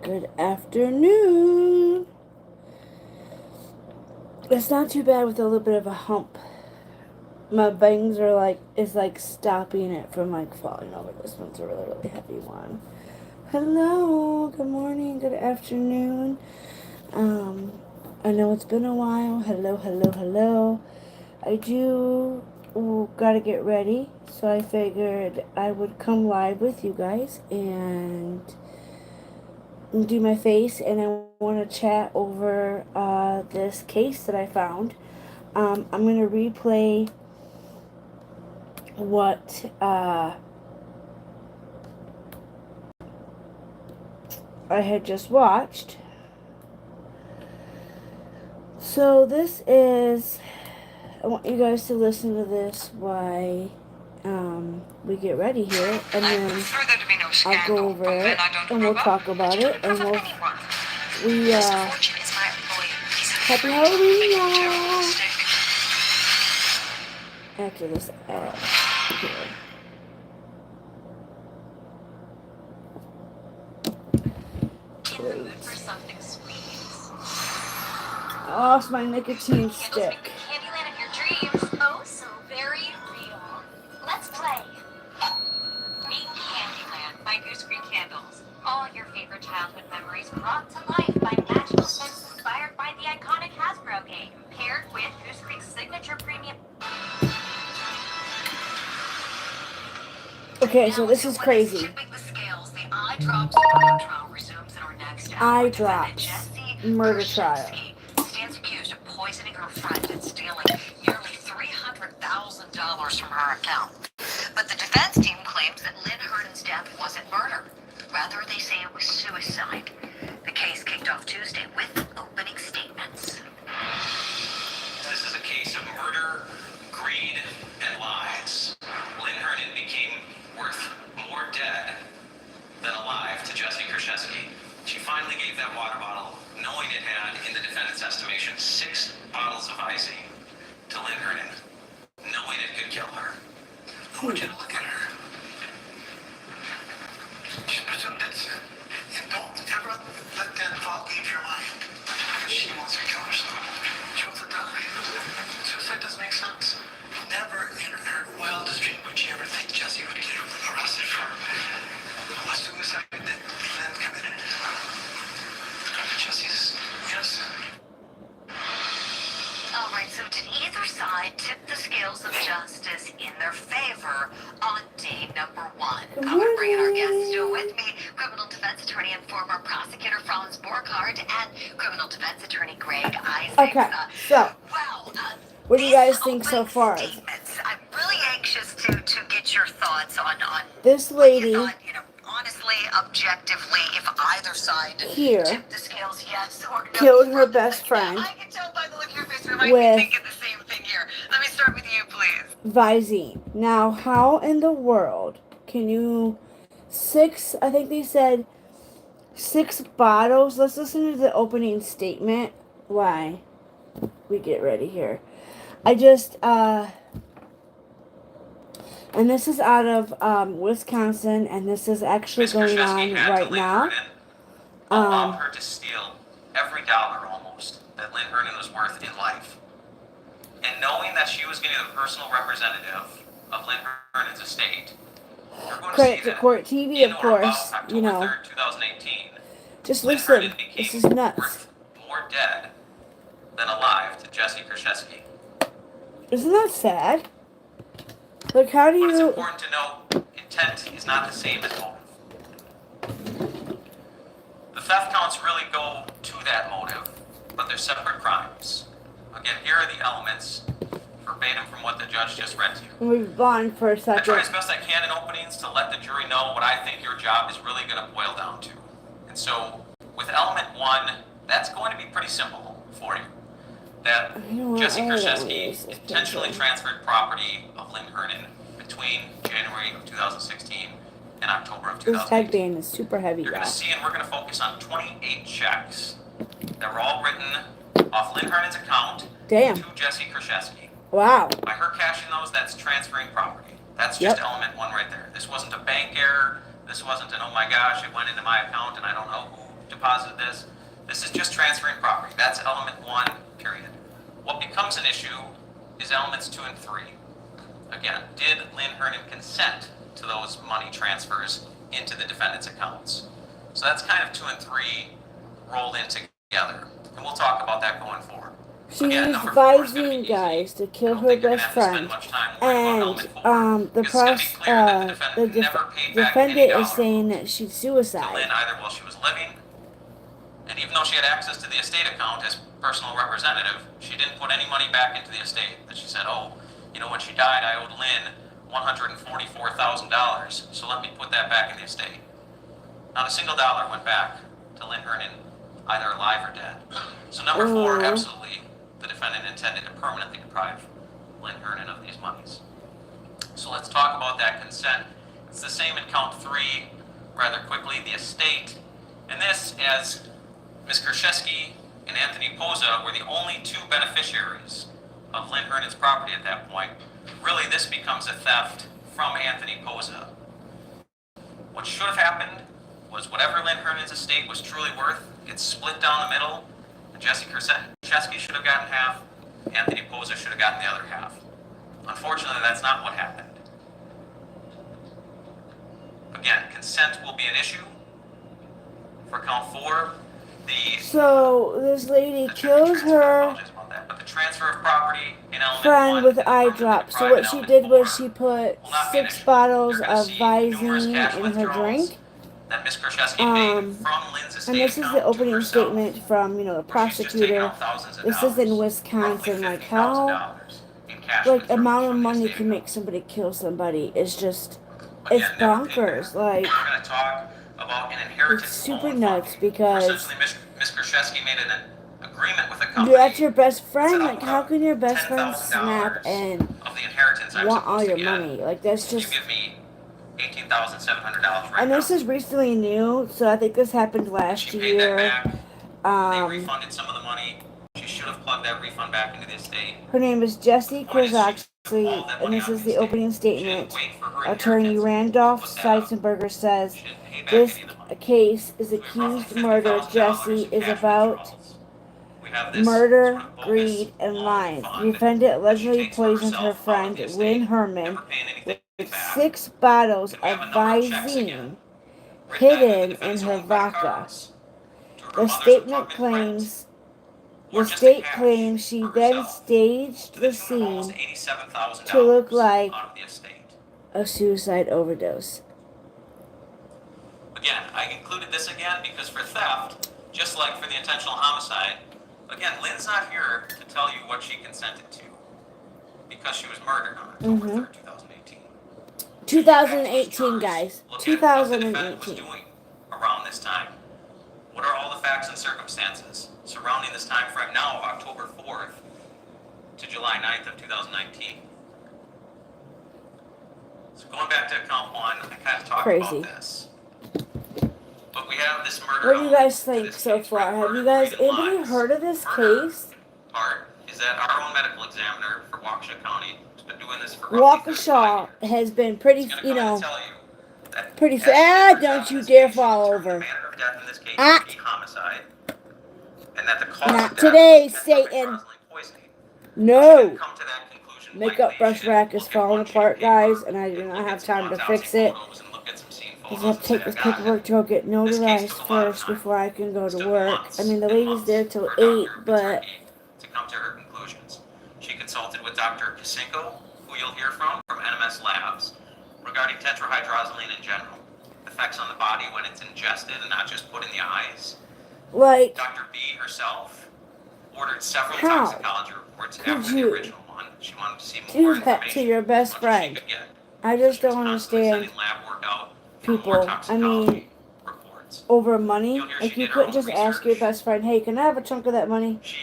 Good afternoon. It's not too bad with a little bit of a hump. My bangs are is stopping it from falling over. This one's a really, really heavy one. Hello, good morning, good afternoon. Um, I know it's been a while. Hello, hello, hello. I do gotta get ready, so I figured I would come live with you guys and do my face, and I want to chat over this case that I found. I'm going to replay what I had just watched. So this is, I want you guys to listen to this while we get ready here, and then I'll go over it, and we'll talk about it, and happy Halloween, y'all! After this ad here. I lost my nicotine stick. Candyland of your dreams. Oh, so very real. Let's play. Meet Candyland by Goose Green Candles. All your favorite childhood memories brought to life by magical scents inspired by the iconic Hasbro game, paired with Goose Creek's signature premium. Okay, so this is crazy. Eye drops. Murder trial. Stands accused of poisoning her friend and stealing nearly $300,000 from her account. But the defense team claims that Lynn Herndon's death wasn't murder. Rather, they say it was suicide. The case kicked off Tuesday with opening statements. This is a case of murder, greed, and lies. Lynn Herndon became worth more dead than alive to Jesse Krzyzewski. She finally gave that water bottle, knowing it had, in the defendant's estimation, 6 bottles of icing to Lynn Herndon, knowing it could kill her. I want you to look at her. She's presumed innocent. And don't ever let that thought leave your mind. Because she wants to kill herself. She wants to die. Suicide doesn't make sense. Never in her wildest dream would she ever think Jesse would get arrested for a suicide that Lynn committed. Jesse's innocent. All right, so did either side tip the scales of justice in their favor on day number 1? I'm going to bring in our guests still with me, criminal defense attorney and former prosecutor Franz Borchardt and criminal defense attorney Greg Isaacs. Okay, so what do you guys think so far? I'm really anxious to get your thoughts on this lady. Honestly, objectively, if either side here tipped the scales, yes or no, killed her best friend. I can tell by the look of your face we might be thinking the same thing here. Let me start with you, please. Visine. Now, how in the world can you I think they said 6 bottles. Let's listen to the opening statement. Why? We get ready here. I just, and this is out of Wisconsin, and this is actually going on right now. Allowed her to steal every dollar almost that Lynn Herndon was worth in life. And knowing that she was going to be the personal representative of Lynn Herndon's estate, Credit to Court TV, of course, you know. 3rd, 2018, just listen. This is nuts. Worth more dead than alive to Jesse Krzyzewski. Isn't that sad? Like, how do you... But it's important to know, intent is not the same as motive. The theft counts really go to that motive, but they're separate crimes. Again, here are the elements, verbatim from what the judge just read to you. We've gone for a second. I try as best I can in openings to let the jury know what I think your job is really going to boil down to. And so, with element 1, that's going to be pretty simple for you. That Jesse Krzyzewski intentionally transferred property of Lynn Herndon between January of 2016 and October of 2018. This headband is super heavy. You're going to see, and we're going to focus on 28 checks that were all written off Lynn Herndon's account to Jesse Krzyzewski. Wow. By her cashing those, that's transferring property. That's just element 1 right there. This wasn't a bank error. This wasn't an, oh my gosh, it went into my account and I don't know who deposited this. This is just transferring property. That's element 1, period. What becomes an issue is elements 2 and 3. Again, did Lynn Hernan consent to those money transfers into the defendant's accounts? So that's kind of 2 and 3 rolled in together. And we'll talk about that going forward. She's Again, number 4 is gonna be advising easy. guys to I kill don't her think you're best gonna have to spend friend, much time worrying about element 4, and the because it's gonna be clear that the defendant never paid back any defendant dollar is saying that she's to Lynn suicide. either while she was living, and even though she had access to the estate account as personal representative, she didn't put any money back into the estate. That she said, oh, you know, when she died, I owed Lynn $144,000, so let me put that back in the estate. Not a single dollar went back to Lynn Hernan, either alive or dead. So number 4, absolutely, the defendant intended to permanently deprive Lynn Hernan of these monies. So let's talk about that consent. It's the same in count 3, rather quickly, the estate. And this, as Ms. Kershesky and Anthony Poza were the only 2 beneficiaries of Lynn Hernan's property at that point, really this becomes a theft from Anthony Poza. What should have happened was whatever Lynn Hernan's estate was truly worth gets split down the middle, and Jesse Kershesky should have gotten half, Anthony Poza should have gotten the other half. Unfortunately, that's not what happened. Again, consent will be an issue. For count 4, So this lady kills her but the transfer of property in element friend 1 with and the eye permanent drop. So deprived what in she element did was 4 she put will not be an 6 issue. bottles You're gonna of see numerous Visine cash in her withdrawals drink. that Ms. Kershesky made from Lynn's estate And this is the account to opening herself, statement from, the where she's just taken prosecutor. out thousands of This is dollars, in Wisconsin. roughly Like how, $50,000 in cash like withdrawals amount of from the money estate can account. make somebody kill somebody is just, Again, it's never paid bonkers. back. Like We're going to talk about an inheritance it's super loan nuts funding, where because essentially Ms. Kershesky made an agreement with the company. that's your best friend. Said, Like how can your best friend snap $10,000 and of the inheritance I'm want all supposed your to get. money? Like that's You just. give me $18,700 right And now. this is recently new, so I think this happened last She paid that year. back. They refunded some of the money. She should have plugged that refund back into the estate. Her name is Jessie Point is, she took Krzakley, all that and money this out is of the estate. opening She statement. didn't wait for her Attorney inheritance Randolph to put that up. Seisenberger says She didn't pay back this any of the money. case is We have roughly accused murder. $50,000 Jessie in is cash about withdrawals. We have this murder, sort of bogus greed, and loan lies. fund The defendant that she allegedly takes for poisoned her herself out of friend the estate, Lynn Herman never paying anything with back. 6 bottles And we of have a number of checks Visine again, written back to the hidden in defendant's her own credit vodka. cards, to her The mother's statement apartment rent, claims or the just in state cash claims she for then herself, staged to the the tune of almost scene $87,000 to look like out of the estate. a suicide overdose. Again, I included this again because for theft, just like for the intentional homicide, again, Lynn's not here to tell you what she consented to because she was murdered on October 3rd, 2018. 2018, guys. Look at what the defendant was 2018. doing around this time. What are all the facts and circumstances surrounding this time frame now of October 4th to July 9th of 2019? So going back to count 1, I kind of talked Crazy. about this. But we have this murder. What do you guys element to think this so case, far? right? Have Murder, you guys greed, and anybody lies. heard of this Murder case? part is that our own medical examiner for Waukesha County has been doing this for roughly 35 Waukesha years. has been pretty, He's gonna come in and tell you that pretty as she did sad. herself Don't in you this dare case, fall determined over. The manner of death in this case Ah. would be homicide, and that the cause Not of death today, was Satan. tetrahydrozoline poisoning. She No. didn't come to that conclusion Makeup lightly. brush She didn't rack is look at falling one sheet of apart, paper guys, and I do and not look have at some time to autopsy fix it. photos and look at some scene I photos have and to say, take this "I got paperwork it." to go get This case notarized took a lot of first time. before I can go It to took work. months I mean, the and lady's months there till for a 8, doctor, but attorney, to come to her conclusions. She consulted with Dr. Kasinko, who you'll hear from NMS Labs, regarding tetrahydrozoline in general, effects on the body when it's ingested and not just put in the eyes. like, Dr. B herself ordered several How toxicology reports could after the you original one. She wanted to see do more that to information your best as much as she friend? could get. I just She was don't constantly understand sending lab work out for more people. I toxicology mean, reports. over money. You'll hear Like, she you did her couldn't own just ask your research. best friend, hey, can I have a chunk of that money? She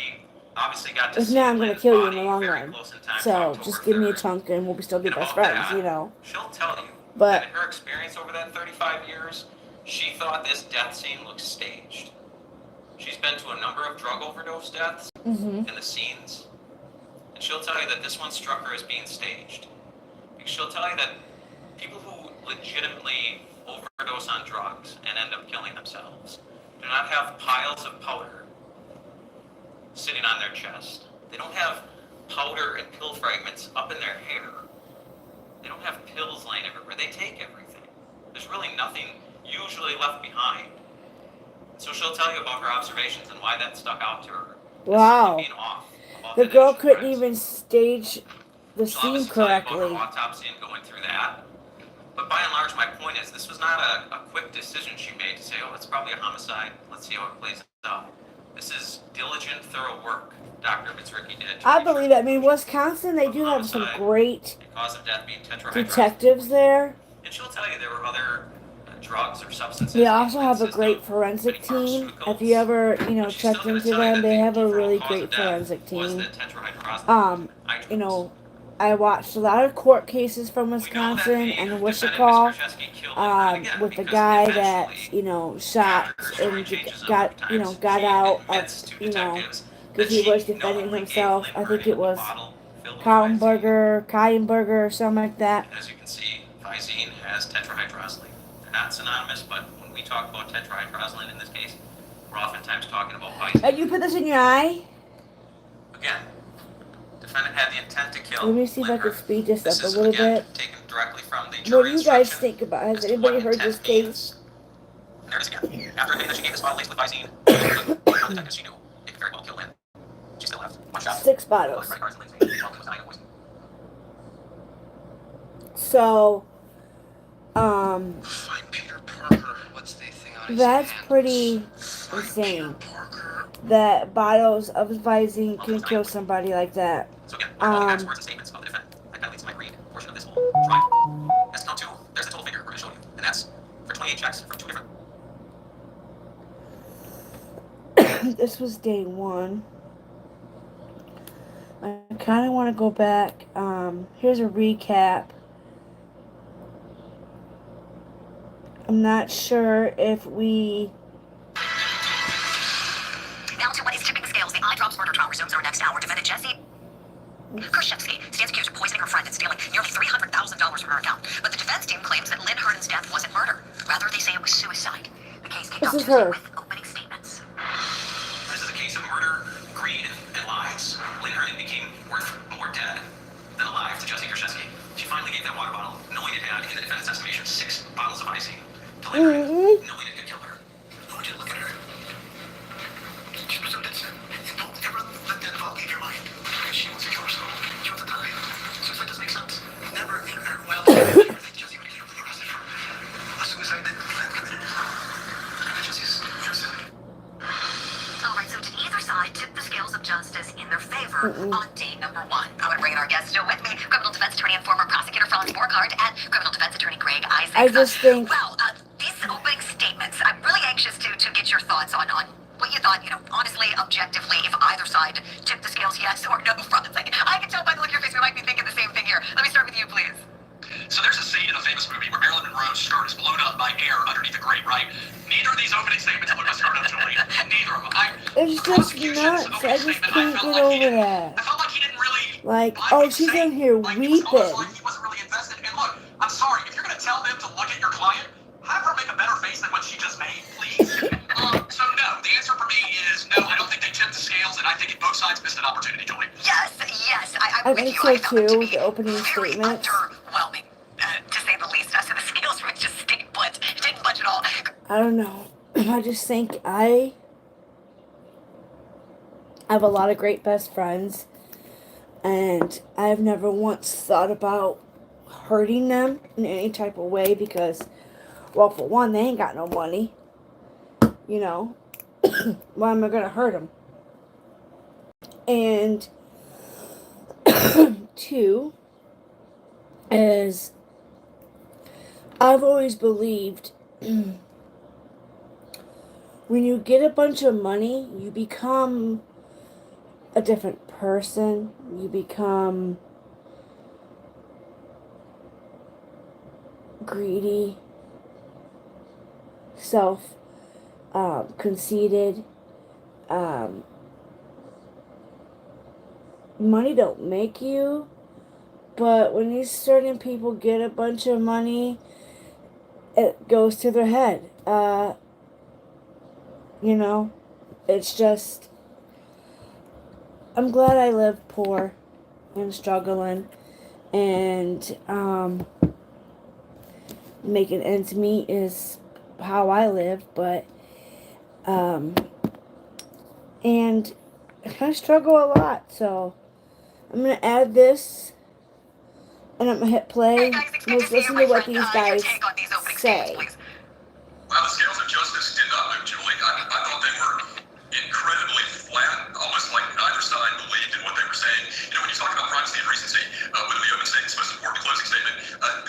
obviously got to If see not, I'm going to Lynn's kill you in body the long very run. close in time to So, October just give me a 3rd. chunk and we'll still be And best about friends, that, you know. she'll tell you But that in her experience over that 35 years, she thought this death scene looked staged. She's been to a number of drug overdose deaths in the scenes, and she'll tell you that this one struck her as being staged. Because she'll tell you that people who legitimately overdose on drugs and end up killing themselves, do not have piles of powder sitting on their chest. They don't have powder and pill fragments up in their hair. They don't have pills laying everywhere. They take everything. There's really nothing usually left behind. So she'll tell you about her observations and why that stuck out to her. Wow. Being off The girl couldn't even stage the she'll scene obviously tell you about correctly. her autopsy and going through that. But by and large, my point is, this was not a quick decision she made to say, oh, it's probably a homicide. Let's see how it plays out. This is diligent, thorough work Dr. Mitzricki did. I believe that. I mean, Wisconsin, they do have some great cause of death being detectives there. And she'll tell you there were other drugs or substances. They also have a great forensic team. If you ever, checked into them, they have a really great forensic team. I watched a lot of court cases from Wisconsin and Wichita, with the guy that, shot and got out of, because he was defending himself. I think it was Kallenberger or something like that. As you can see, Visine has tetrahydrozoline. They're not synonymous, but when we talk about tetrahydrozoline in this case, we're oftentimes talking about Visine. You put this in your eye? Again, defendant had the intent to kill. Let me see if I can speed this up a little bit. Taken directly from the What do you guys think about it? Has anybody heard this case? There it is again. After admitting that she gave this bottle laced with Visine, because she knew it could very well kill Lynn. She still left one shot. 6 bottles. So, that's pretty insane. That bottles of Visine can kill somebody like that. So again, words and statements of the defendant. That kind of leads to my greed portion of this whole trial. As to count 2, there's the total figure we're going to show you, and that's for 28 checks from 2 different. This was day 1. I kind of want to go back. Here's a recap. I'm not sure if we... Now to what is tipping the scales. The eye drops murder trial resumes our next hour. Defendant Jesse Krzyzewski stands accused of poisoning her friend and stealing nearly $300,000 from her account. But the defense team claims that Lynn Herndon's death wasn't murder. Rather, they say it was suicide. The case kicked off Tuesday with opening statements. This is a case of murder, greed, and lies. Lynn Herndon became worth more dead than alive to Jesse Krzyzewski. She finally gave that water bottle, knowing it had, in the defendant's estimation, 6 bottles of icing. To Lynn Herndon, knowing it could kill her. I want you to look at her. She's presumed innocent. Don't ever let that thought leave your mind. Because she wants to kill herself. She wants to die. Suicide doesn't make sense. Never in her wildest dreams think Jesse would get arrested for a suicide that Lynn committed. Jesse's suicide. Alright, so to either side tip the scales of justice in their favor on day number 1. I'm going to bring in our guest still with me, criminal defense attorney and former prosecutor Franz Borghardt and criminal defense attorney Greg Isaacs. I just think... Well, these opening statements, I'm really anxious to get your thoughts on what you thought, honestly, objectively, if either side tipped the scales yes or no, Franz. I can tell by the look of your face we might be thinking the same thing here. Let me start with you, please. So there's a scene in a famous movie where Marilyn Monroe's skirt is blown up by air underneath a grate, right? Neither of these opening statements blew my skirt up, Julie. Neither of them. It's just nuts. I just can't get over that. I felt like he didn't really... Like, oh, she's in here weeping. He wasn't really invested. And look, I'm sorry, if you're going to tell them to look at your client, have her make a better face than what she just made, please. So no, the answer for me is no, I don't think they tipped the scales, and I think both sides missed an opportunity, Julie. Yes, I'm with think you. so I found it to too, be the opening very statements. underwhelming, to say the least. So the scales were just stayed put. It didn't budge at all. I don't know. I just think I have a lot of great best friends, and I've never once thought about hurting them in any type of way because, well, for one, they ain't got no money. Why am I going to hurt them? And 2 is I've always believed when you get a bunch of money, you become a different person. You become greedy, conceited. Money don't make you, but when these certain people get a bunch of money, it goes to their head. You know, it's just, I'm glad I live poor and struggling and making ends meet is how I live, but um, and I kind of struggle a lot. So I'm gonna add this, and I'm gonna hit play. Hey guys, it's good to Let's see you, listen my to what friend. these Your guys take on these opening statements, say. please. Well, the scales of justice did not move, Julie. I thought they were incredibly flat, almost like neither side believed in what they were saying. When you talk about privacy and recency, whether the opening statement is most important, the closing statement,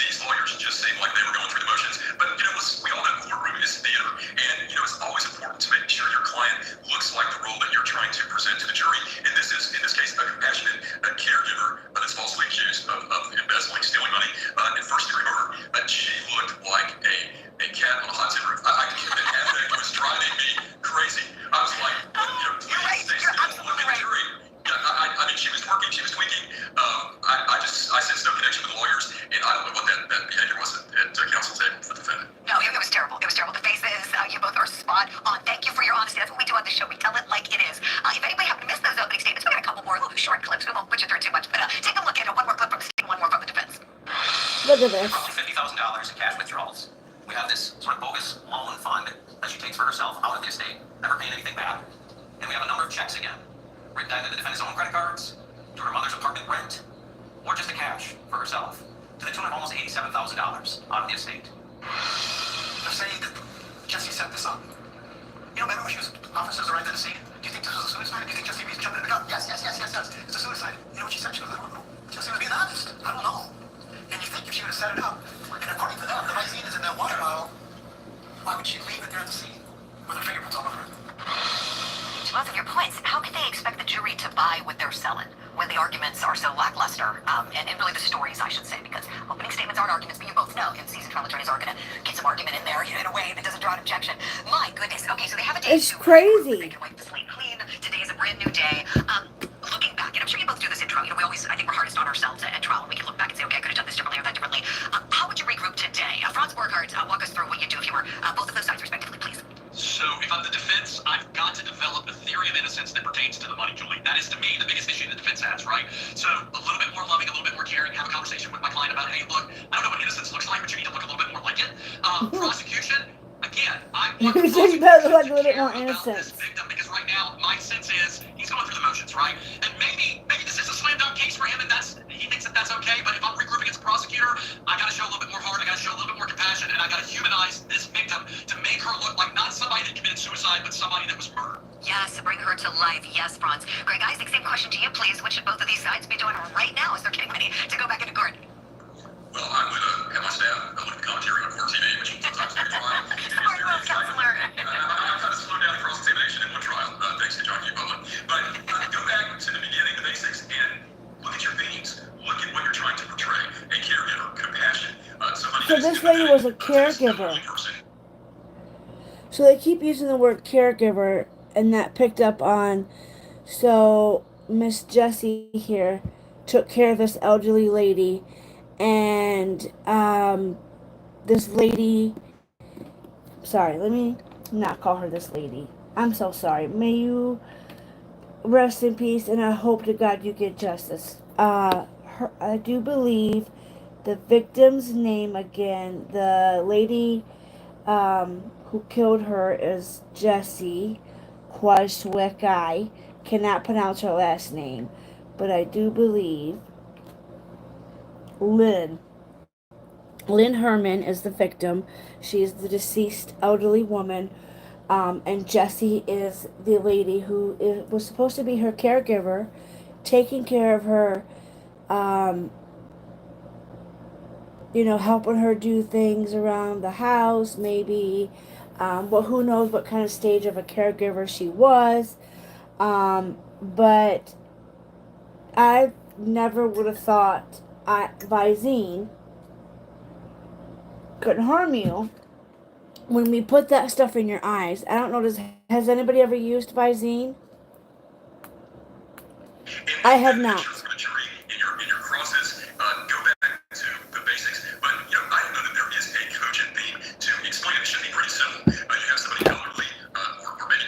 these lawyers just seemed like they were going through the motions. But, we all know courtroom is theater. And, it's always important to make sure your client looks like the role that you're trying to present to the jury. And this is, in this case, a compassionate caregiver that's falsely accused of embezzling, stealing money, and first-degree murder. She looked like a cat on a hot tin roof. The affect was driving me crazy. I was like, You're right. stay You're still, look absolutely at the right. jury. Yeah, I mean, she was twerking, she was tweaking. I sensed no connection with the lawyers, and I don't know what that behavior was at counsel table for the defendant. No, it was terrible. It was terrible. The faces, you both are spot on. Thank you for your honesty. That's what we do on the show. We tell it like it is. If anybody happened to miss those opening statements, we got a couple more little short clips. We won't put you through too much, but take a look at it. One more clip from the state, one more from the defense. Look at this. Roughly $50,000 in cash withdrawals. We have this sort of bogus loan fund that she takes for herself out of the estate, never paying anything back. And we have a number of checks again, written down to the defendant's own credit cards, to her mother's apartment rent, or just a cash for herself, to the tune of almost $87,000 out of the estate. They're saying that Jesse set this up. Remember when officers arrived at the scene? Do you think this was a suicide? Do you think Jesse was jumping in the gun? Yes. It's a suicide. You know what she said? She goes, I don't know. Jesse was being honest. I don't know. And you think if she would have set it up, and according to them, the Visine is in that water bottle, why would she leave it there at the scene with her fingerprints all over it? To both of your points, how could they expect the jury to buy what they're selling when the arguments are so lackluster? And really the stories, I should say, because opening statements aren't arguments, but you both know seasoned trial attorneys are going to get some argument in there in a way that doesn't draw an objection. My goodness. Okay, so they have a day It's to crazy. they can wipe the slate clean. Today is a brand new day. Looking back, and I'm sure you both do this in trial. We always, I think we're hardest on ourselves at trial, and we can look back and say, okay, I could have done this differently or that differently. How would you regroup today? Franz Borghardt, walk us through what you do if you were both of those sides respectively, please. So if I'm the defense, I've got to develop a theory of innocence that pertains to the money, Julie. That is, to me, the biggest issue the defense has, right? So a little bit more loving, a little bit more caring, have a conversation with my client about, hey, look, I don't know what innocence looks like, but you need to look a little bit more like it. Prosecution, again, I want the You better look prosecution a little bit to more care about innocent. this victim, because right now, my sense is he's going through the motions, right? And maybe this is a slam dunk case for him, and he thinks that that's okay, but if I'm regrouping as a prosecutor, I got to show a little bit more heart, I got to show a little bit more compassion, and I got to humanize this victim to make her look like not somebody that committed suicide, but somebody that was murdered. Yes, bring her to life. Yes, Franz. Great, guys, same question to you, please. What should both of these sides be doing right now as they're getting ready to go back into court? Well, I'm going to have my staff look at the commentary on court TV, which sometimes can be trying. Smart move, counselor. I'm trying to slow down the cross-examination in one trial, thanks to John Q. Butler. But go back to the beginning, the basics, and look at your themes. Look at what you're trying to portray. A caregiver, compassion, somebody. So this lady was a caregiver. So they keep using the word caregiver, and that picked up on. So Miss Jessie here took care of this elderly lady, and this lady. Sorry, let me not call her this lady. I'm so sorry. May you rest in peace, and I hope to God you get justice. I do believe the victim's name again. The lady who killed her is Jessie Kwashiewicz. Cannot pronounce her last name, but I do believe Lynn Herman is the victim. She is the deceased elderly woman, and Jessie is the lady who was supposed to be her caregiver, taking care of her, helping her do things around the house, maybe. Well, who knows what kind of stage of a caregiver she was. But I never would have thought Visine could harm you when we put that stuff in your eyes. I don't know, has anybody ever used Visine? I have not. In your crosses, go back to the basics. But I know that there is a cogent theme to explain it. It should be pretty simple. You have somebody elderly, or maybe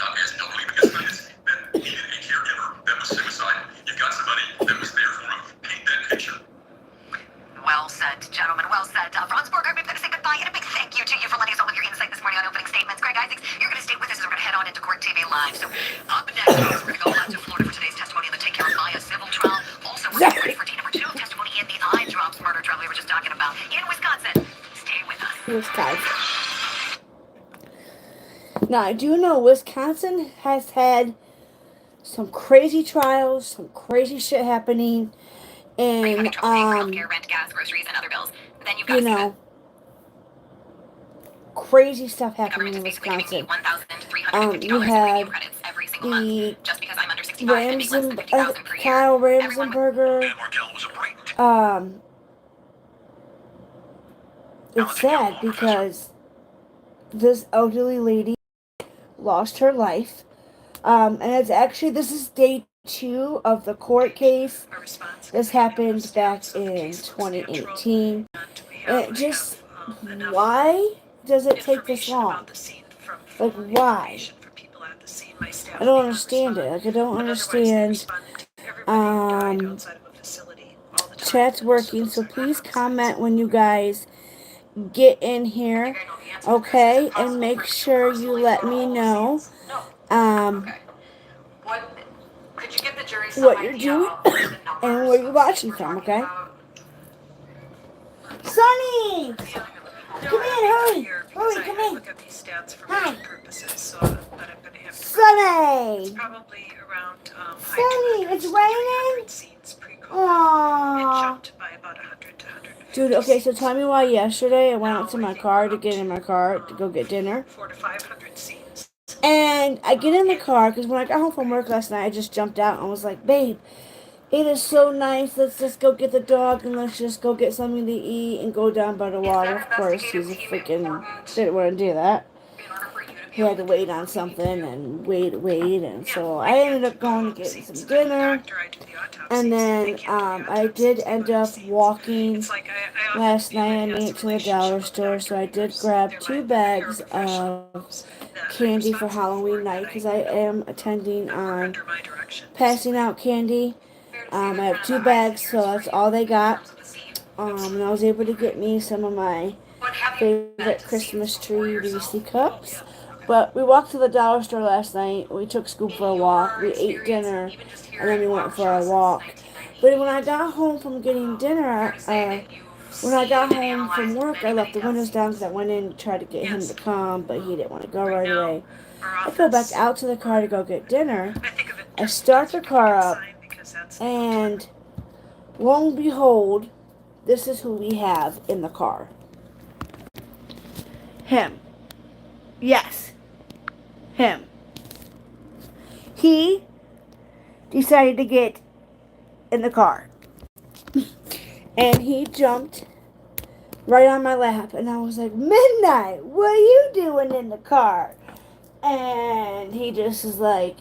live. So up next, folks, we're going to go to Florida for today's testimony in the Take Care of Maya civil trial. Also, we're getting ready for day number 2 testimony in the eye drops murder trial we were just talking about in Wisconsin. Stay with us. Wisconsin. Now, I do know Wisconsin has had some crazy trials, some crazy shit happening, and healthcare, rent, gas, groceries, and other bills. Then you've got you know, crazy stuff happening in Wisconsin. You had the Kyle Ramsenberger. It's sad because this elderly lady lost her life. And it's actually, this is day 2 of the court case. This happened back in 2018. And it just, why does it take this long? Like, why? I don't understand it. Like, I don't understand. Chat's working, so please comment when you guys get in here, okay? And make sure you let me know what you're doing and where you're watching from, okay? Sonny! Come in, hurry! Hurry, come in! Hi! Sonny! Sonny, it's raining? Aww. Dude, okay, so tell me why yesterday I went out to my car to get in my car to go get dinner. And I get in the car because when I got home from work last night, I just jumped out and was like, babe, it is so nice. Let's just go get the dog and let's just go get something to eat and go down by the water. Of course, he's a freaking didn't want to do that. He had to wait on something and wait, and so I ended up going to get some dinner. And then I did end up walking last night. I made it to the dollar store, so I did grab 2 bags of candy for Halloween night because I am attending on passing out candy. I have 2 bags, so that's all they got. And I was able to get me some of my favorite Christmas tree Reese cups. But we walked to the dollar store last night. We took Scoop for a walk. We ate dinner, and then we went for a walk. But when I got home from getting dinner, when I got home from work, I left the windows down because I went in and tried to get him to come, but he didn't want to go right away. I go back out to the car to go get dinner. I start the car up, and lo and behold, this is who we have in the car. Him. Yes. Him. He decided to get in the car. And he jumped right on my lap. And I was like, Midnight, what are you doing in the car? And he just was like,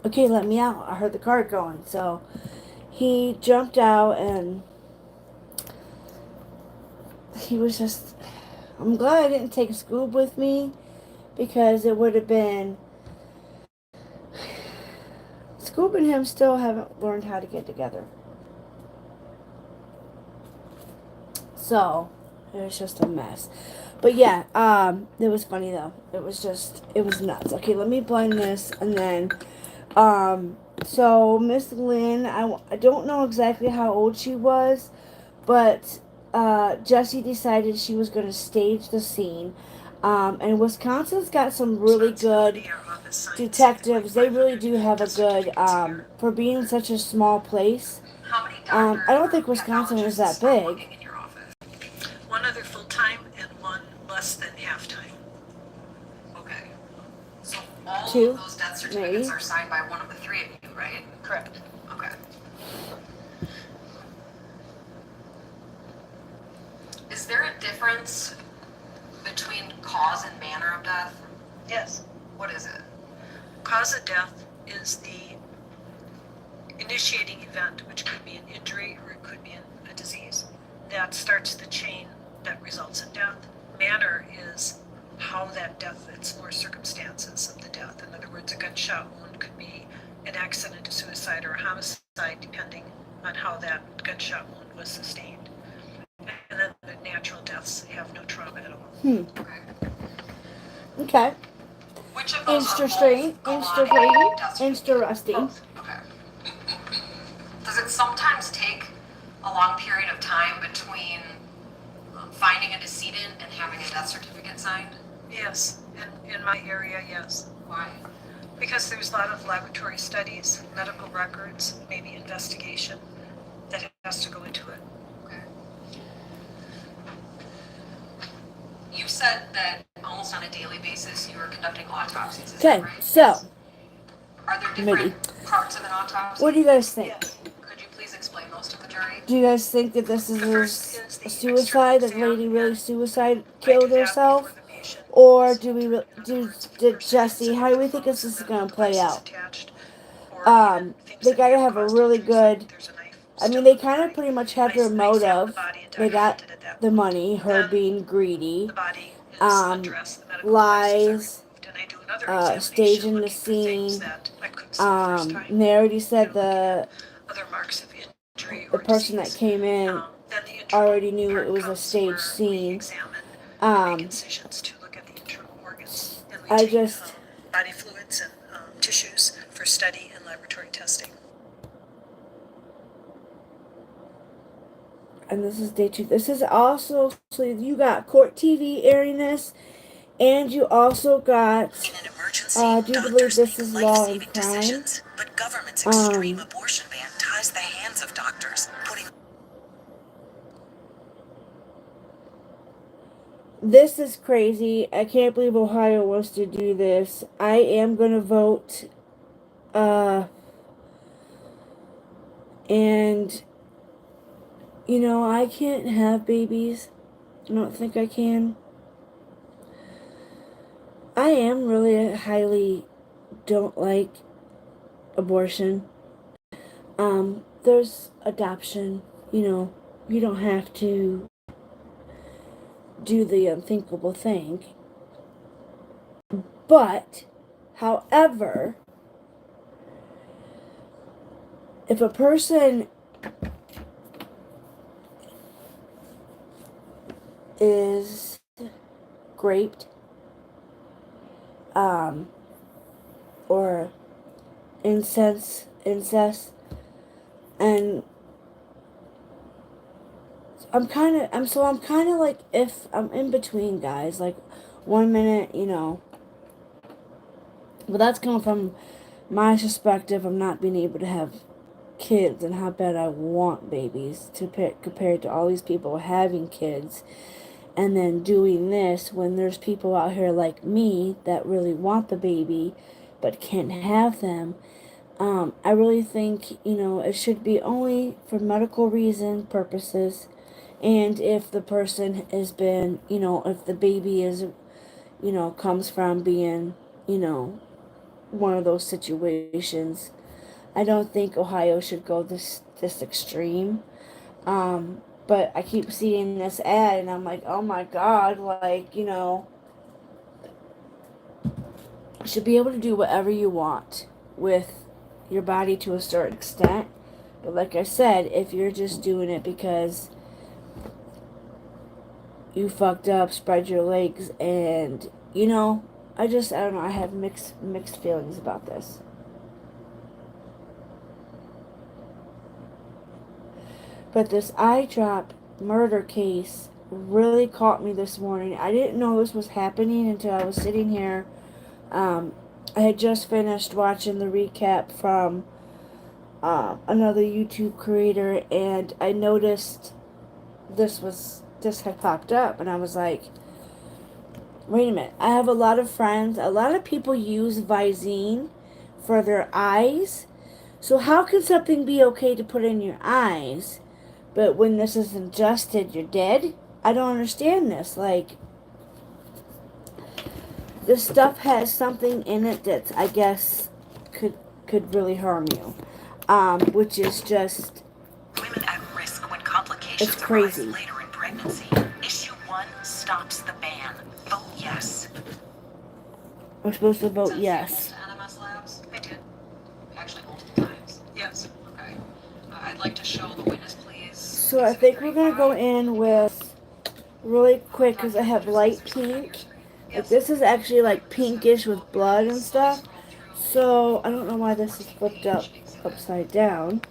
okay, let me out. I heard the car going. So he jumped out and he was just, I'm glad I didn't take Scoob with me because it would have been, Scoob and him still haven't learned how to get together. So it was just a mess. But yeah, it was funny though. It was nuts. Okay, let me blend this and then, so Miss Lynn, I don't know exactly how old she was, but Jessie decided she was going to stage the scene. And Wisconsin's got some really good detectives. They really do have a good, for being such a small place. I don't think Wisconsin is that big. One other full-time and one less than half-time. Okay. So all 2, of those death certificates maybe. are signed by one of the 3 of you, right? Correct. Okay. Is there a difference between cause and manner of death? Yes. What is it? Cause of death is the initiating event, which could be an injury or it could be a disease. That starts the chain that results in death. Manner is how that death, it's more circumstances of the death. In other words, a gunshot wound could be an accident, a suicide, or a homicide, depending on how that gunshot wound was sustained. And then the natural deaths have no trauma at all. Okay. Would Which of those are Insta-strain, both insta-strain, Galani and insta-rusty. Both. Okay. Does it sometimes take a long period of time between finding a decedent and having a death certificate signed? Yes, in my area, yes. Why? Because there's a lot of laboratory studies, medical records, maybe investigation that has to go into it. Okay. You said that almost on a daily basis you were conducting autopsies. Is that Okay, right? so, Are there different parts of an autopsy? what do you guys think? Yes. Could you please explain those to the jury? Do you guys think that this The first is is the a suicide, that the external lady exam, really and suicide I killed do that herself? before the patient Or is do we, turned in. do, Other words, the did person Jesse, sits how do we with think phones this is and going the to play device is out? attached, or even things They that gotta may have a caused really injuries, good, like there's a knife I mean, still they in the kind of body. pretty much have I their examine the motive. body and They got document it at that the point. money, her Then being greedy, the body is undressed, the medical devices are lies, removed, and I do another examination staging the looking for things scene. that I couldn't see the first time. And they already said Looking at the other marks of injury the or person that disease. came in Then the internal already knew part it was a comes staged where we scene. examine and make incisions to look at the internal organs, and we take body fluids and tissues for study and laboratory testing. And this is day 2. This is also, so you got court TV airing this, and you also got, In an emergency, do you believe doctors this make is law and life-saving crime? decisions, but government's extreme abortion ban ties the hands of doctors, putting This is crazy. I can't believe Ohio wants to do this. I am going to vote, and, you know, I can't have babies. I don't think I can. I am really highly don't like abortion. There's adoption, you know, you don't have to do the unthinkable thing. But, however, if a person is raped, or incest, and I'm kind of like, if I'm in between, guys, like, 1 minute, you know, but that's coming from my perspective of not being able to have kids and how bad I want babies compared to all these people having kids, and then doing this when there's people out here like me that really want the baby but can't have them. I really think, you know, it should be only for medical reason purposes, and if the person has been, you know, if the baby is, you know, comes from being, you know, one of those situations. I don't think Ohio should go this extreme. But I keep seeing this ad and I'm like, oh my god, like, you know, you should be able to do whatever you want with your body to a certain extent. But like I said, if you're just doing it because you fucked up, spread your legs, and, you know, I don't know, I have mixed feelings about this. But this eye drop murder case really caught me this morning. I didn't know this was happening until I was sitting here. I had just finished watching the recap from another YouTube creator, and I noticed this had popped up, and I was like, wait a minute. I have a lot of friends, a lot of people use Visine for their eyes. So how can something be okay to put in your eyes, but when this is ingested, you're dead? I don't understand this. Like, this stuff has something in it that I guess could really harm you. Which is just, women at risk when complications it's crazy. arise later in pregnancy. Issue 1 stops the ban. Vote yes. We're supposed to vote Sent yes. samples to NMS labs? I did. Actually, multiple times. Yes. Okay. I'd like to show the witness, please. So I think we're going to go in with, really quick, because I have light pink, Like this is actually like pinkish with blood and stuff. So I don't know why this is flipped up upside down.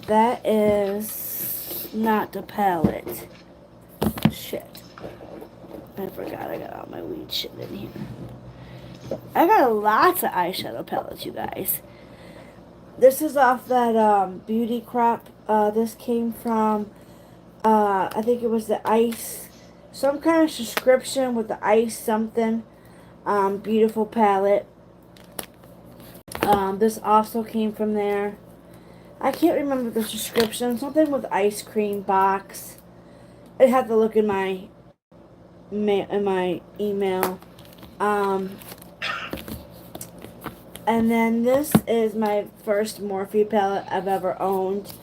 That is not the palette. Shit. I forgot I got all my weed shit in here. I got lots of eyeshadow palettes, you guys. This is off that Beauty Crop. This came from I think it was the Ice, some kind of subscription with the Ice something. Beautiful palette. This also came from there. I can't remember the subscription. Something with ice cream box. I'd have to look in my email. And then this is my first Morphe palette I've ever owned.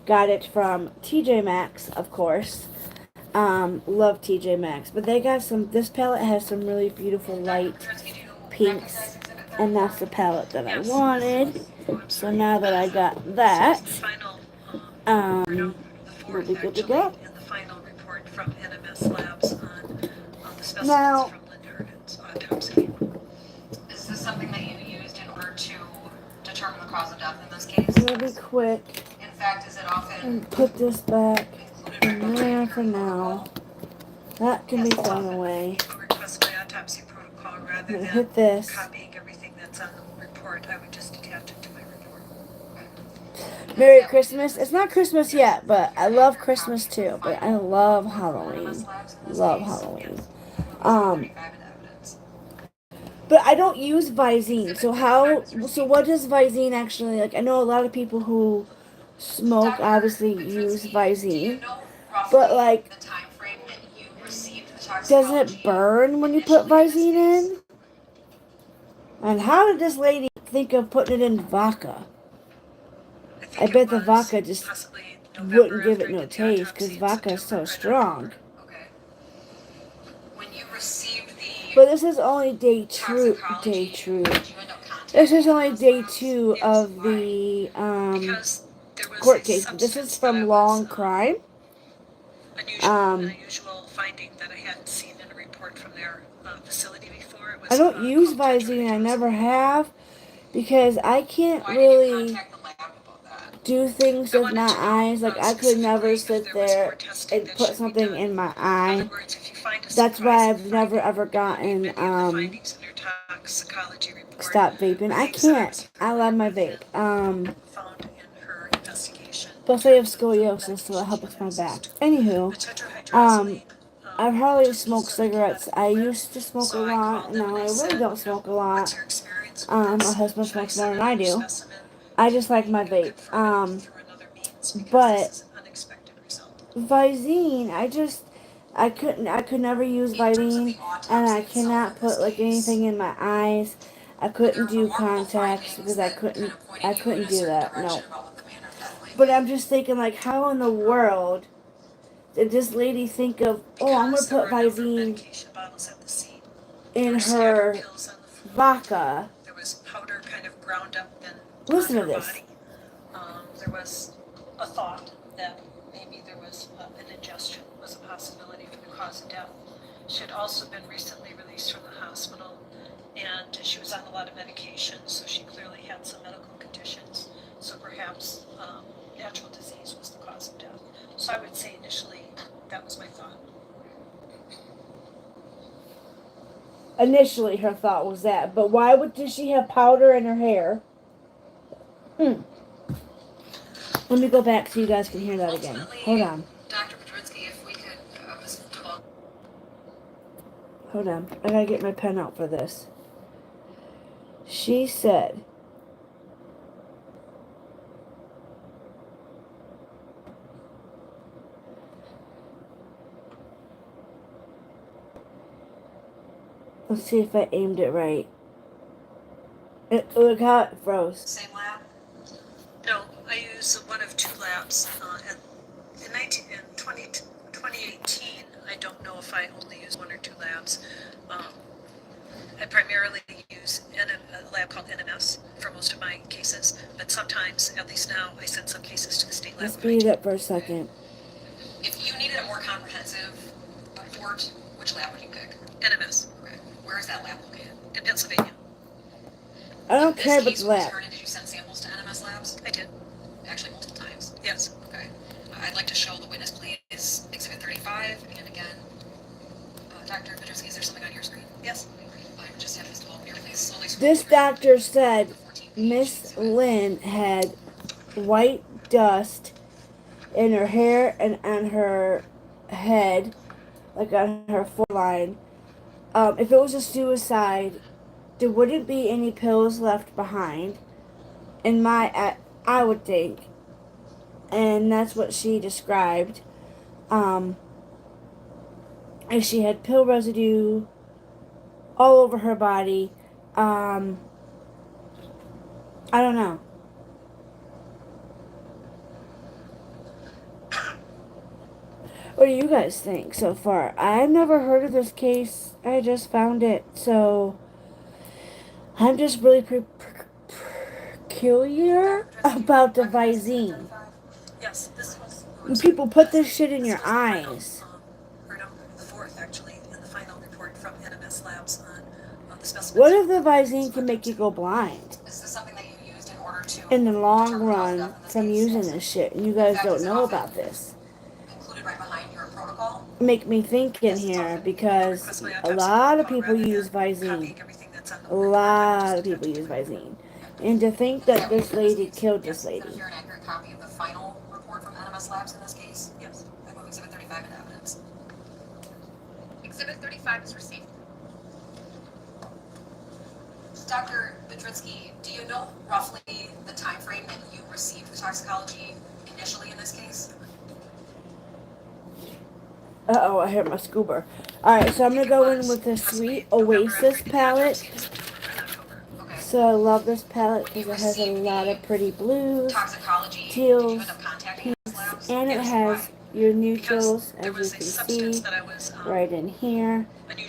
Got it from TJ Maxx, of course. Love TJ Maxx. But they got some, this palette has some really beautiful light pinks. And that's the palette that I wanted. So now that I got that, we'll be good to go. And the final report from NMS Labs on the specimens Now, from Linda Hergen's autopsy. Is this something that you used in order to determine the cause of death in this case? I'm gonna be quick In fact, is it often and put this back included in in there for now. That can be thrown away. If you request my autopsy protocol rather I'm gonna than hit this. copying everything that's on the report, I would just attach it to my report. Merry Christmas. It's not Christmas yet, but I love Christmas too. But I love Halloween. Love Halloween. But I don't use Visine. So what does Visine actually, like, I know a lot of people who smoke obviously use Visine. But like, does it burn when you put Visine in? And how did this lady think of putting it in vodka? I bet the vodka just wouldn't give it no taste because vodka is so strong. Okay. When you received the But this is only day two. This is only day 2 of the Because there was court a case. This is substance from that Long was, Crime. an unusual finding that I hadn't seen in a report from their facility before. It was, I don't use called Visine. I tetrodotoxin. never have because I can't why did you really contact the lab about that? do things I with wanted my to know, eyes. Like I could never specifically if sit there was there more testing and that put should be something done. in my In eye. other words, if you find a That's why I've surprising never finding, ever gotten many of the findings in their toxicology report stop vaping. were I things that can't. I love my vape. found in her investigation. Plus I have scoliosis, so it helps my back. Anywho, The tetrahydrozoline, I've hardly just smoked sort of cigarettes. came out I of nowhere. used to smoke a So I lot, called and them now and I I really said, don't smoke a what's lot. your experience with My this? husband Should I smokes more send than I another do. specimen? I just like Can my you vape. confirm it through another means? Because But this is an unexpected result. Visine, I could never use In terms of Visine, the and autopsy I itself cannot in put this like case, anything in my eyes. I there couldn't were do remarkable contacts findings because I that kind couldn't. of pointed I you in couldn't a do certain that. direction No. about what the manner of death might But be. I'm just thinking, like, how in the world did this lady think of? Oh, I'm gonna Because there put were a number of Visine medication bottles at the scene. There in were scattered her pills on the floor. vodka. There was powder kind of ground up and Listen on to her this. body. There was a thought that maybe there was an ingestion was a possibility for the cause of death. She had also been recently released from the hospital, and she was on a lot of medications, so she clearly had some medical conditions. So perhaps natural disease was the cause of death. So I would say initially that was my thought. Initially, her thought was that, but why did she have powder in her hair? Let me go back so you guys can hear that again. Hold on. Dr. Podrinsky, if we could Hold on. I gotta get my pen out for this. She said, let's see if I aimed it right. Look how it froze. same lab? No, I use one of two labs. In 2018, I don't know if I only use one or two labs. I primarily use a lab called NMS for most of my cases, but sometimes, at least now, I send some cases to the state lab. Let's speed it up for a second. If you needed a more comprehensive report report, which lab would you pick? NMS Okay. Where is that lab located? in Pennsylvania. I don't This care about case the with lab. Hernan, did you send samples to NMS labs? I did. Actually, multiple times. Yes. Okay. I'd like to show the witness, please, Exhibit 35. And again, Dr. Petrowski, is there something on your screen? Yes. I just have this develop here, please. Slowly scroll This through doctor said the 14-page Miss exhibit. Lynn had white dust in her hair and on her head, like on her foreline. If it was a suicide, there wouldn't be any pills left behind. In I would think, and that's what she described. And she had pill residue all over her body. I don't know. What do you guys think so far? I've never heard of this case. I just found it, so I'm just really peculiar about the Visine. Yes. This was. When people put this shit in your was the final, eyes. or no, the fourth actually, in the final report from NMS Labs on the specimens. What if the Visine can make you go blind Is this something that you used in order to in the long determine the cause of run death in this from case? using this shit, and you guys In fact, don't is it know often about this? included right behind your protocol? Make me think in here because a lot of people use Visine. A lot of people use Visine. And to think that this lady killed this Yes. Is that a lady. fair and accurate copy of the final report from NMS Labs in this case? Yes. I move Exhibit 35 into evidence. Exhibit 35 is received. Dr. Bedrinsky, do you know roughly the time frame that you received the toxicology initially in this case? Uh-oh, I hit my scuba. Alright, so I'm going to go in with the Sweet Oasis palette. Okay. So I love this palette because it has a lot of pretty blues, Toxicology, did you teals, end up contacting NMS Labs? and it Yes, has why? your Because neutrals, there as was you a can substance see, that I was right in here.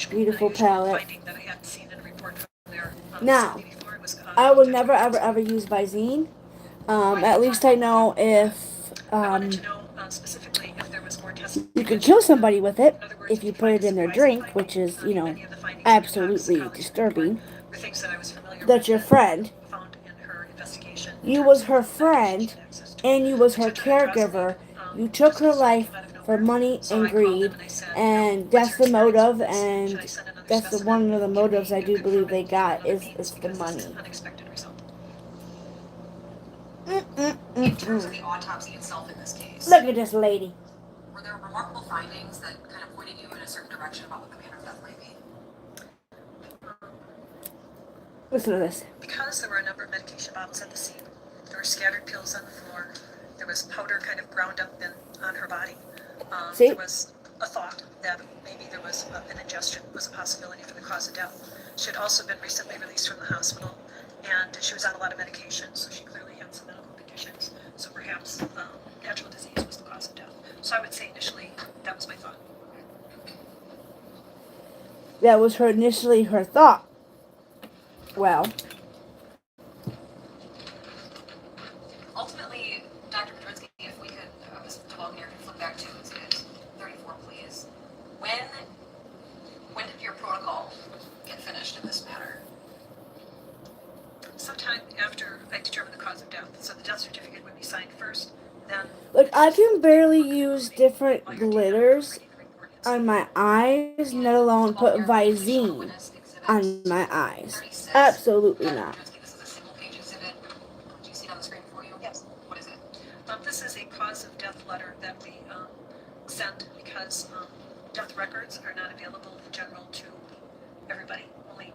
Beautiful unusual palette. finding that I hadn't seen in a report from their Now, facility before. It was, I would never, ever, ever use Visine. At least I know if I wanted to know specifically if there was more testing. you can kill somebody with it In other words, if did you you put find it in their a surprising drink, finding? which is, I you mean, know, many of the findings in your absolutely toxicology disturbing. report were things that I was familiar That's with your and friend. found in her investigation. in You terms was of her medication friend, she had access to. and you was I her took her across caregiver. the, You took her just sort of life came out of for nowhere. money So and I called greed, them and I said, and what's that's your the experience motive, with this? Should and I send another that's the specimen? one of the Can motives we I do confirm believe it they through got another is means? the Because this is money. an unexpected result. In terms of the autopsy itself in this case, Look at this lady. were there remarkable findings that kind of pointed you in a certain direction about what the manner of death might be? Listen to this. Because there were a number of medication bottles at the scene, there were scattered pills on the floor, there was powder kind of ground up on her body. See? There was a thought that maybe there was an ingestion was a possibility for the cause of death. She had also been recently released from the hospital, and she was on a lot of medication, so she clearly had some medical conditions. So perhaps natural disease was the cause of death. So I would say initially that was my thought. That was her thought. Well, Ultimately, Dr. Bedrinsky, if we could, Ms. DeValconier could flip back to Exhibit 34, please. When did your protocol get finished in this matter? Sometime after I determined the cause of death, so the death certificate would be signed first, then. look, I can barely use different glitters on my eyes, let alone put Visine on my eyes. 36. Absolutely Dr. not. Bedrinsky, this is a single-page exhibit. Do you see it on the screen for you? Yes. What is it? This is a cause of death letter that we send because death records are not available in general to everybody. Only,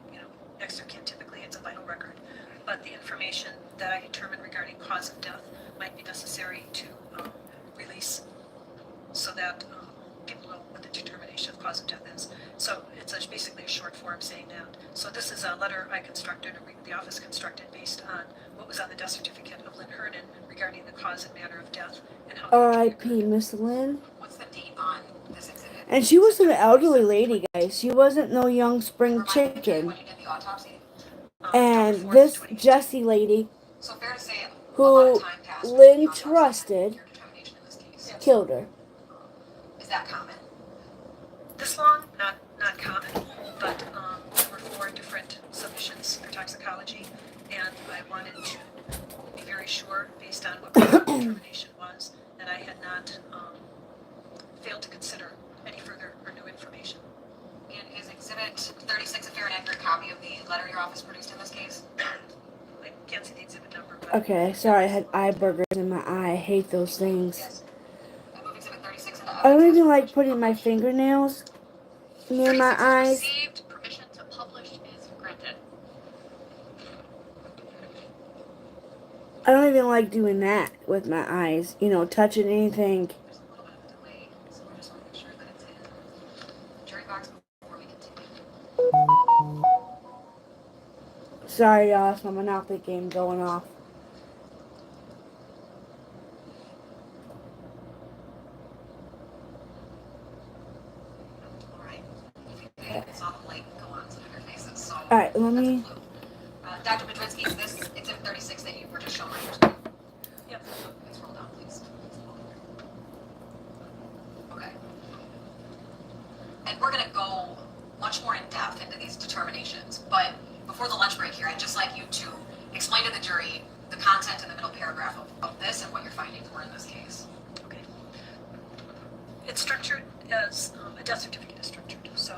next of kin, typically it's a vital record. But the information that I determine regarding cause of death might be necessary to release so that people know what the determination of cause of death is. So it's basically a short form saying that. So this is a letter I constructed, or the office constructed, based on what was on the death certificate of Lynn Hernan regarding the cause and manner of death and how. R.I.P. Miss Lynn. What's the date on this exhibit? And she was an elderly lady, guys. She wasn't no young spring Remind me again chicken. when you did the autopsy. And this Jessie lady, So fair to say, a lot who of time passed between Lynn the autopsy trusted, and your determination in this case. killed her. Is that common? this long, not common, but there were 4 different submissions for toxicology, and I wanted to be very sure, based on what my determination was, that I had not failed to consider any further or new information. And is Exhibit 36 a fair and accurate copy of the letter your office produced in this case? I can't see the exhibit number, but Okay, sorry, I had eye burgers in my eye. I hate those things. Yes. I move Exhibit 36 into I don't evidence. even like putting my fingernails near my 36 is eyes. received. Permission to publish is granted. I don't even like doing that with my eyes. You know, touching anything. There's a little bit of a delay, so we just want to make sure that it's in jury box before we continue. Sorry, y'all, it's my Monopoly game going off. Alright. I saw the light go on some of your faces, so. Alright, let that's a me. clue. Dr. Madrinsky, is this Exhibit 36 that you were just shown on your screen? yep. Please roll down, please. Okay. And we're gonna go much more in depth into these determinations, but before the lunch break here, I'd just like you to explain to the jury the content in the middle paragraph of this and what your findings were in this case. Okay. It's structured as a death certificate is structured. So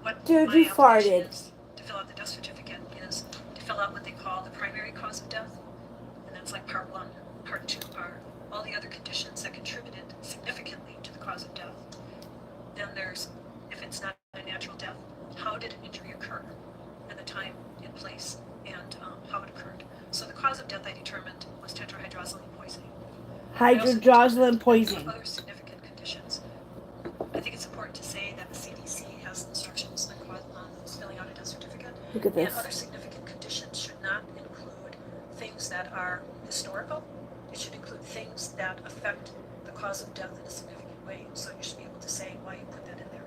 what Dude, my you obligation farted. is to fill out the death certificate is to fill out what they call the primary cause of death, and that's like part 1. Part 2 are all the other conditions that contributed significantly to the cause of death. Then there's, if it's not a natural death, how did an injury occur, and the time and place, and how it occurred. So the cause of death I determined was tetrahydrozoline poisoning. Hydrodrozoline poisoning. Other significant conditions. I think it's important to say that the CDC has instructions on filling out a death certificate. Look at And this. other significant conditions should not include things that are historical. It should include things that affect the cause of death in a significant way. So you should be able to say why you put that in there.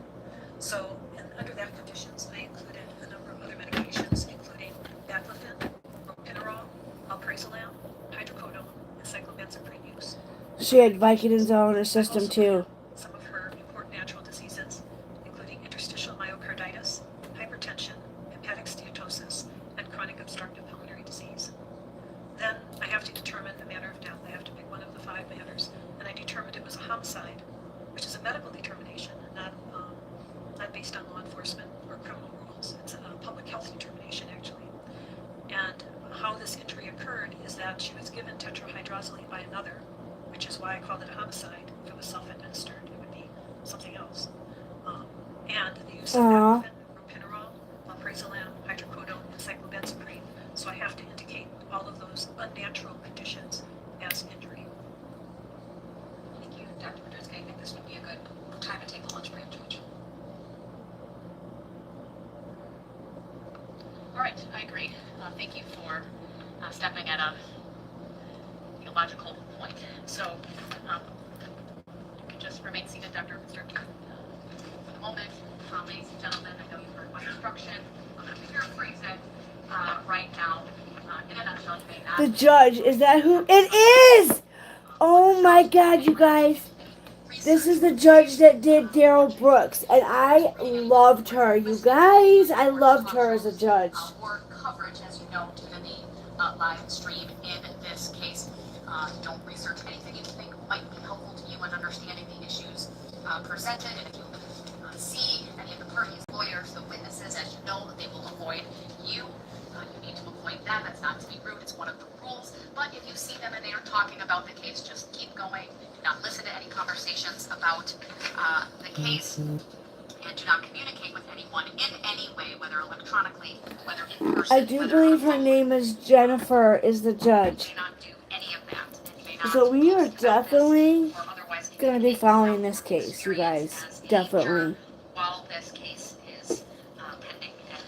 So, and under that conditions, I included a number of other medications, including baclofen, propinerol, alprazolam, hydrocodone, and cyclobenzaprine use. She had Vicodins all in her system too. Some of her important natural diseases, including interstitial myocarditis, hypertension, hepatic steatosis, and chronic obstructive pulmonary disease. Then I have to determine the manner of death. I have to pick one of the 5 manners, and I determined it was a homicide, which is a medical determination, not based on law enforcement or criminal rules. It's a public health determination, actually. And how this injury occurred is that she was given tetrahydrozoline by another, which is why I called it a homicide. If it was self-administered, it would be something else. And the use of baclofen, propinerol, alprazolam, hydrocodone, and cyclobenzaprine. So I have to indicate all of those unnatural conditions as injury. Thank you, Dr. Madrinsky. I think this would be a good time to take the lunch break, Judge. All right, I agree. Thank you for stepping at a theological point. So, you can just remain seated, Dr. Madrinsky, for the moment. Ladies and gentlemen, I know you've heard my instruction. I'm going to paraphrase it right now. In a nutshell, you may not. The judge, is that who? It is! Oh my god, you guys. This is the judge that did Daryl Brooks, and I loved her, you guys. I loved her as a judge. More coverage, as you know, due to the live stream in this case. Don't research anything you think might be helpful to you in understanding the issues presented. And if you see any of the parties, lawyers, the witnesses, as you know, they will avoid you. You need to avoid them. That's not to be rude. It's one of the rules. But if you see them and they are talking about the case, just keep going. Do not listen to any conversations about the case. And do not communicate with anyone in any way, whether electronically, whether in person. I do believe her name is Jennifer, is the judge. You may not do any of that. And you may not So we are post about this definitely or otherwise going to be communicate following without this case, you experience guys. as a Definitely. juror while this case is pending and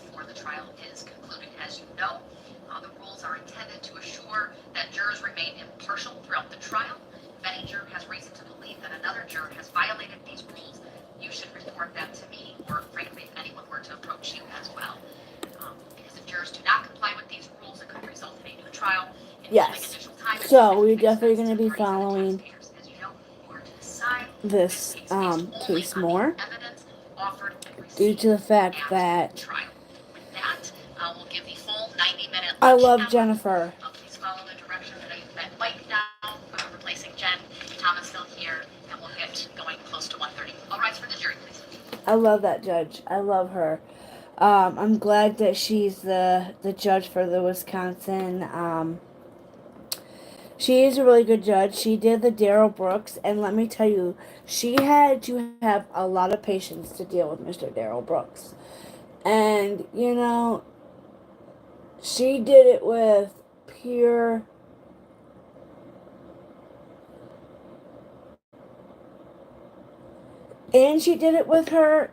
before the trial is concluded. As you know, the rules are intended to assure that jurors remain impartial throughout the trial. If any juror has reason to believe that another juror has violated these rules, you should report that to me, or frankly, if anyone were to approach you as well. Because if jurors do not comply with these rules, it could result in a new trial. Yes. So we're definitely going to be following As you know, you are to decide this case more. evidence due to the fact at that trial. With that, we'll give the full 90-minute I lunch love hour. Jennifer. Please follow the direction that Mike now, replacing Jen. Tom is still here, and we'll get going close to 1:30. All rise for the jury, please. I love that judge. I love her. I'm glad that she's the judge for the Wisconsin. She is a really good judge. She did the Daryl Brooks, and let me tell you, she had to have a lot of patience to deal with Mr. Daryl Brooks. And, you know, she did it with pure. And she did it with her,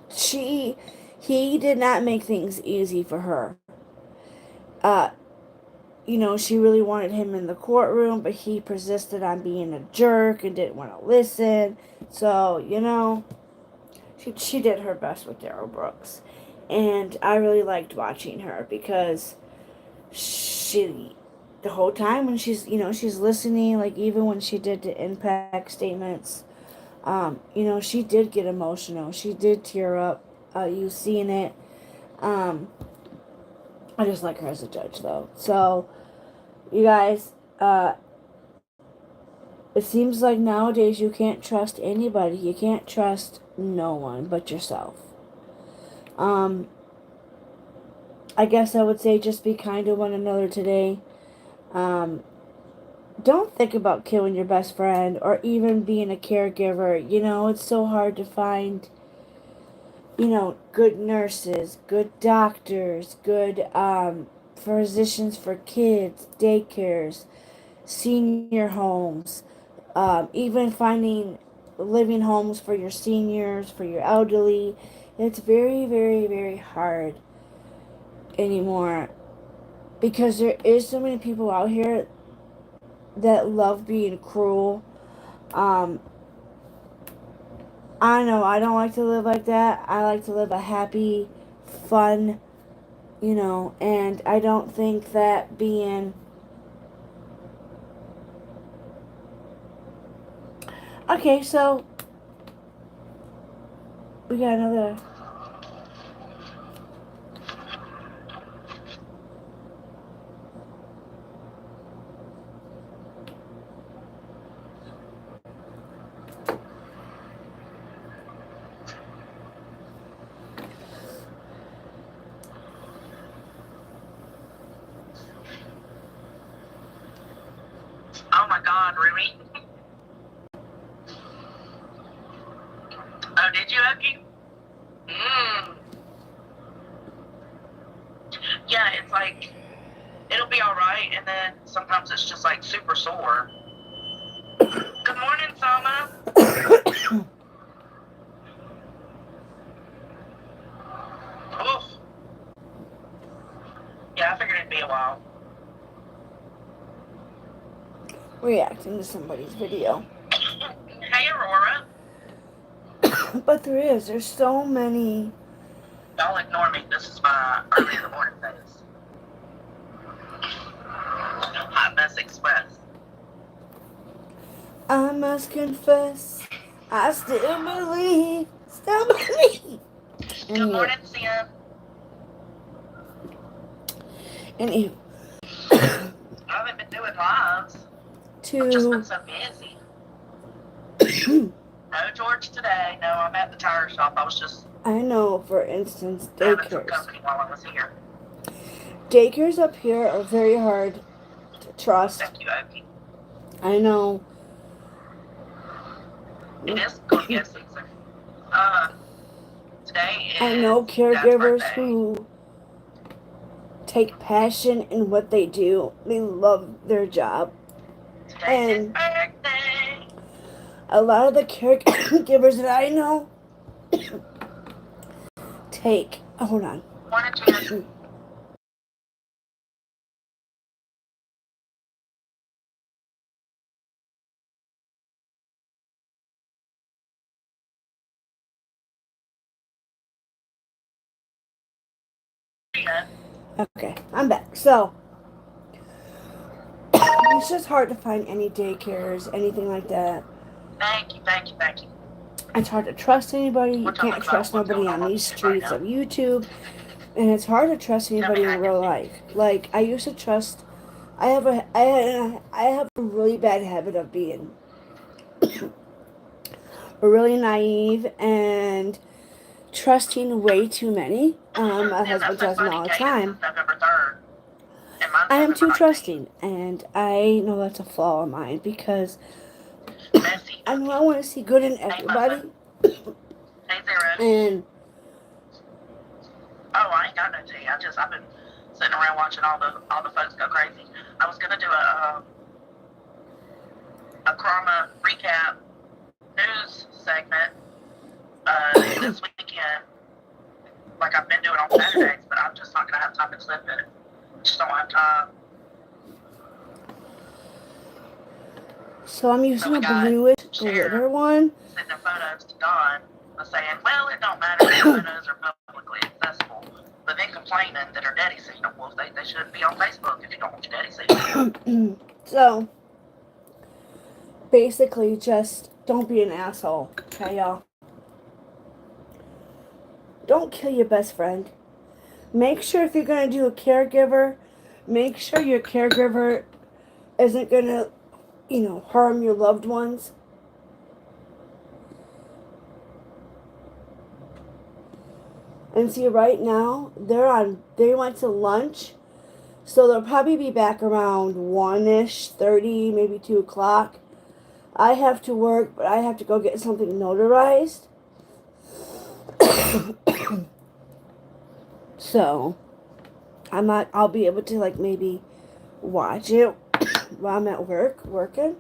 she he did not make things easy for her. Uh, she really wanted him in the courtroom, but he persisted on being a jerk and didn't want to listen. So, she did her best with Daryl Brooks. And I really liked watching her because she, the whole time when she's listening, like even when she did the impact statements, she did get emotional. She did tear up. You seeing it. Um, I just like her as a judge, though. So, you guys, it seems like nowadays you can't trust anybody. You can't trust no one but yourself. Um, I guess I would say just be kind to one another today. Um, don't think about killing your best friend or even being a caregiver. It's so hard to find, good nurses, good doctors, good physicians for kids, daycares, senior homes, even finding living homes for your seniors, for your elderly. It's very, very, very hard anymore because there is so many people out here that love being cruel. Um, I know I don't like to live like that. I like to live a happy, fun, and I don't think that being. Okay, so we got another. Oh my God, Rumi. Oh, did you, Okie? Yeah, it's like, it'll be all right, and then sometimes it's just like super sore. Good morning, Sama. Oof. Yeah, I figured it'd be a while. Reacting to somebody's video. Hey, Aurora. But there's so many. Don't ignore me. This is my early in the morning phase. Hot Mess Express. I must confess, I still believe. Still believe. Good morning, Sam. Anywho. I haven't been doing lives. I've just been so busy. No George today. No, I'm at the tire shop. I was just. I know, for instance, having some daycares. company while I was here. Daycares up here are very hard to trust. Thank you, Okie. I know. It is going to get season. Today is. I know caregivers who take passion in what they do. They love their job. Today's his birthday. A lot of the caregivers that I know take. Oh, hold on. Morning, Jen. Okay, I'm back. So, it's just hard to find any daycares, anything like that. Thank you, thank you, thank you. It's hard to trust anybody. You We're talking can't about trust what's nobody going on on these right streets now. of YouTube. And it's hard to trust anybody in real life. Like, I used to trust. I have a really bad habit of being really naive and trusting way too many. My Then that husband says tells me Buddy all the Cadence time. is November 3rd, and mine's I am November too 19th. trusting, and I know that's a flaw of mine because Messy I know I cookie. want to see good in Hey, everybody, Muffin. Hey, Zero. and Oh, I ain't got no tea. I've been sitting around watching all the folks go crazy. I was gonna do a Karma recap news segment this weekend, like I've been doing on Saturdays, but I'm just not gonna have time to clip it. Just don't have time. so I'm using we a got bluish Sharon glitter one. sending photos to Dawn, saying, "Well, it don't matter. The photos are publicly accessible." But then complaining that her daddy seen them. Well, they shouldn't be on Facebook if you don't want your daddy seen them. So basically, just don't be an asshole, okay, y'all? Don't kill your best friend. Make sure if you're gonna do a caregiver, make sure your caregiver isn't gonna, harm your loved ones. And see, right now they went to lunch, so they'll probably be back around 1-ish, 30, maybe 2 o'clock. I have to work, but I have to go get something notarized. So I'll be able to like maybe watch it while I'm at work working.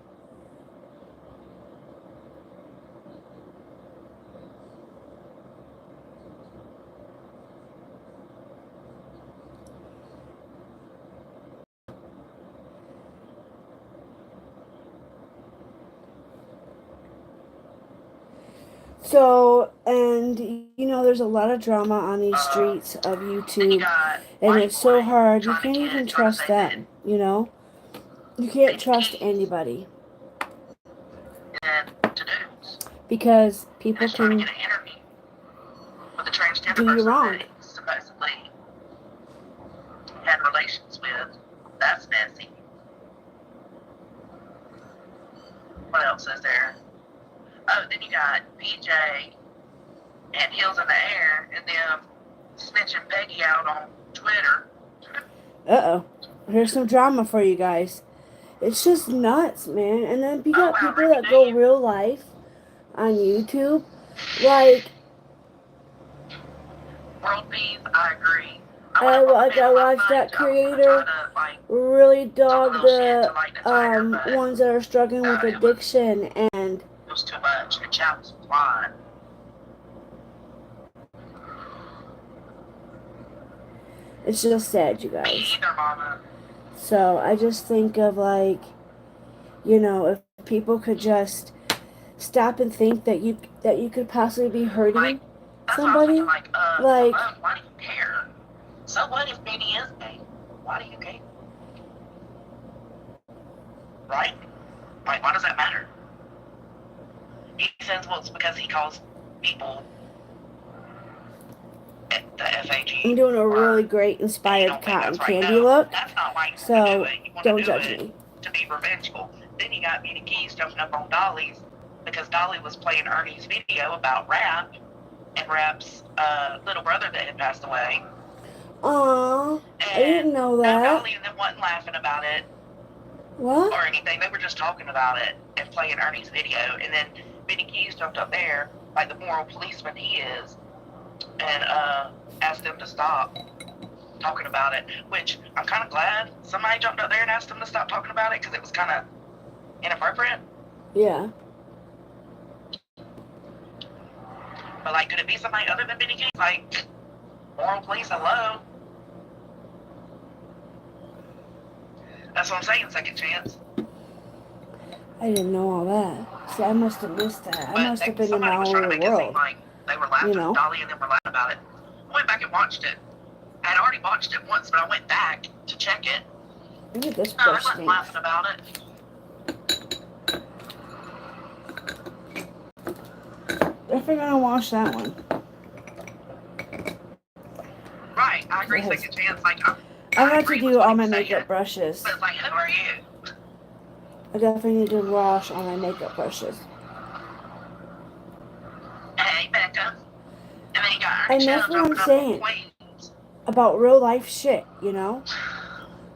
So, and there's a lot of drama on these streets of Then you YouTube, got and White it's so Boy hard. You trying can't to even trying to trust say that them, You can't trust keys anybody and to dudes. because And people is trying to can get an interview with a transgender do you person wrong. that he supposedly had relations with. That's messy. What else is there? Oh, then you got PJ and Heels in the Air and them snitching Peggy out on Twitter. Uh-oh. Here's some drama for you guys. It's just nuts, man. And then you Oh, got wow, people Ruby that go Dave. real life on YouTube. Like, World Peace, I agree. I went up on the bed last watched night. that I was gonna creator try to, like, really talk a dog little shit the to, like, the tiger, but ones that are struggling with addiction, and it was too much. The chat was flying. it's just sad, you Me guys. either, Mama. So I just think of like, if people could just stop and think that you could possibly be hurting Like, that's what I was thinking, somebody. Simone, Like, why do you care? So what if Benny is gay? Why do you care? Right? Like, why does that matter? He says, well, it's because he calls people at the FAG. I'm doing a really word. great And you inspired don't think cotton that's right. candy No, look. that's not why you want to do So it. You want don't to do judge it me. to be revengeful. Then you got Benny Keys jumping up on Dolly's because Dolly was playing Ernie's video about Rap and Rap's little brother that had passed away. Aw, I didn't know that. Dolly and them wasn't laughing about it What? or anything. They were just talking about it and playing Ernie's video. And then Benny Keys jumped up there, like the moral policeman he is, and asked them to stop talking about it. Which I'm kind of glad somebody jumped up there and asked them to stop talking about it because it was kind of inappropriate. Yeah. But like, could it be somebody other than Benny Keys? Like, moral police, hello. That's what I'm saying, second chance. I didn't know all that. See, I must have missed that. I must have been in somebody my was trying own to make it seem world. like they were laughing. Dolly and them were laughing about it. I went back and watched it. I had already watched it once, but I went back to check it. Look at this No, they brush weren't thing. laughing about it. Definitely gonna wash that one. Right, I agree. Yes. Second chance, like I got to agree do with what all my he's saying, makeup brushes. but it's like, who are you? I definitely need to wash all my makeup brushes. Hey, Becca. And then you got Ernie And that's Channel what I'm jumping up on saying Queens. about real life shit, you know?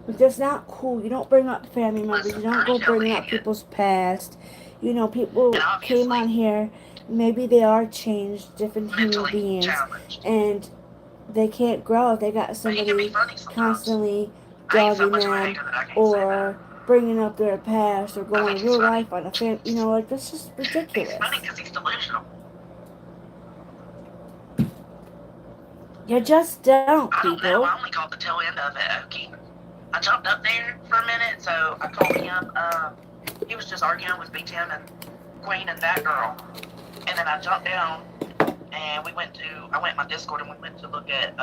It's just not cool. You don't bring up family members. Listen, You don't Ernie go Channel's bringing an up idiot. people's past. You know, And people came obviously, on here. Maybe they are changed, different human mentally beings. challenged. And they can't grow if they got But he can be somebody funny sometimes. constantly I ain't so dogging much of a them hater that I can't say that. or bringing up their past or I think going he's real funny. life on a fan. You know, like, that's just He's ridiculous. funny because he's delusional. You just don't, I don't know. people. I only caught the tail end of it, Okie. I jumped up there for a minute, so I called him. He was just arguing with B10 and Queen and that girl. And then I jumped down, and I went in my Discord, and we went to look at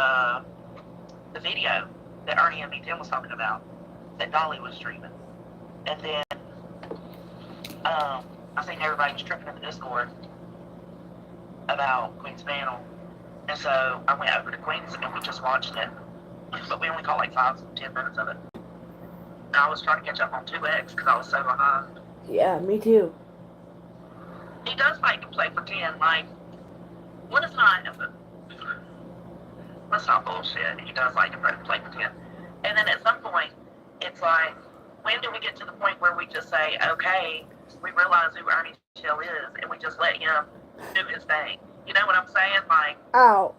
the video that Ernie and B10 was talking about, that Dolly was streaming. And then I think everybody was tripping in the Discord about Queen's panel. And so I went over to Queen's, and we just watched it. But we only caught like 5-10 minutes of it. And I was trying to catch up on 2X because I was so behind. Yeah, me too. He does like to play pretend. Like, what is not? That's not bullshit. He does like to play pretend. And then at some point, it's like, when do we get to the point where we just say, okay, we realize who Ernie Chill is, and we just let him do his thing? You know what I'm saying? Like, Ow.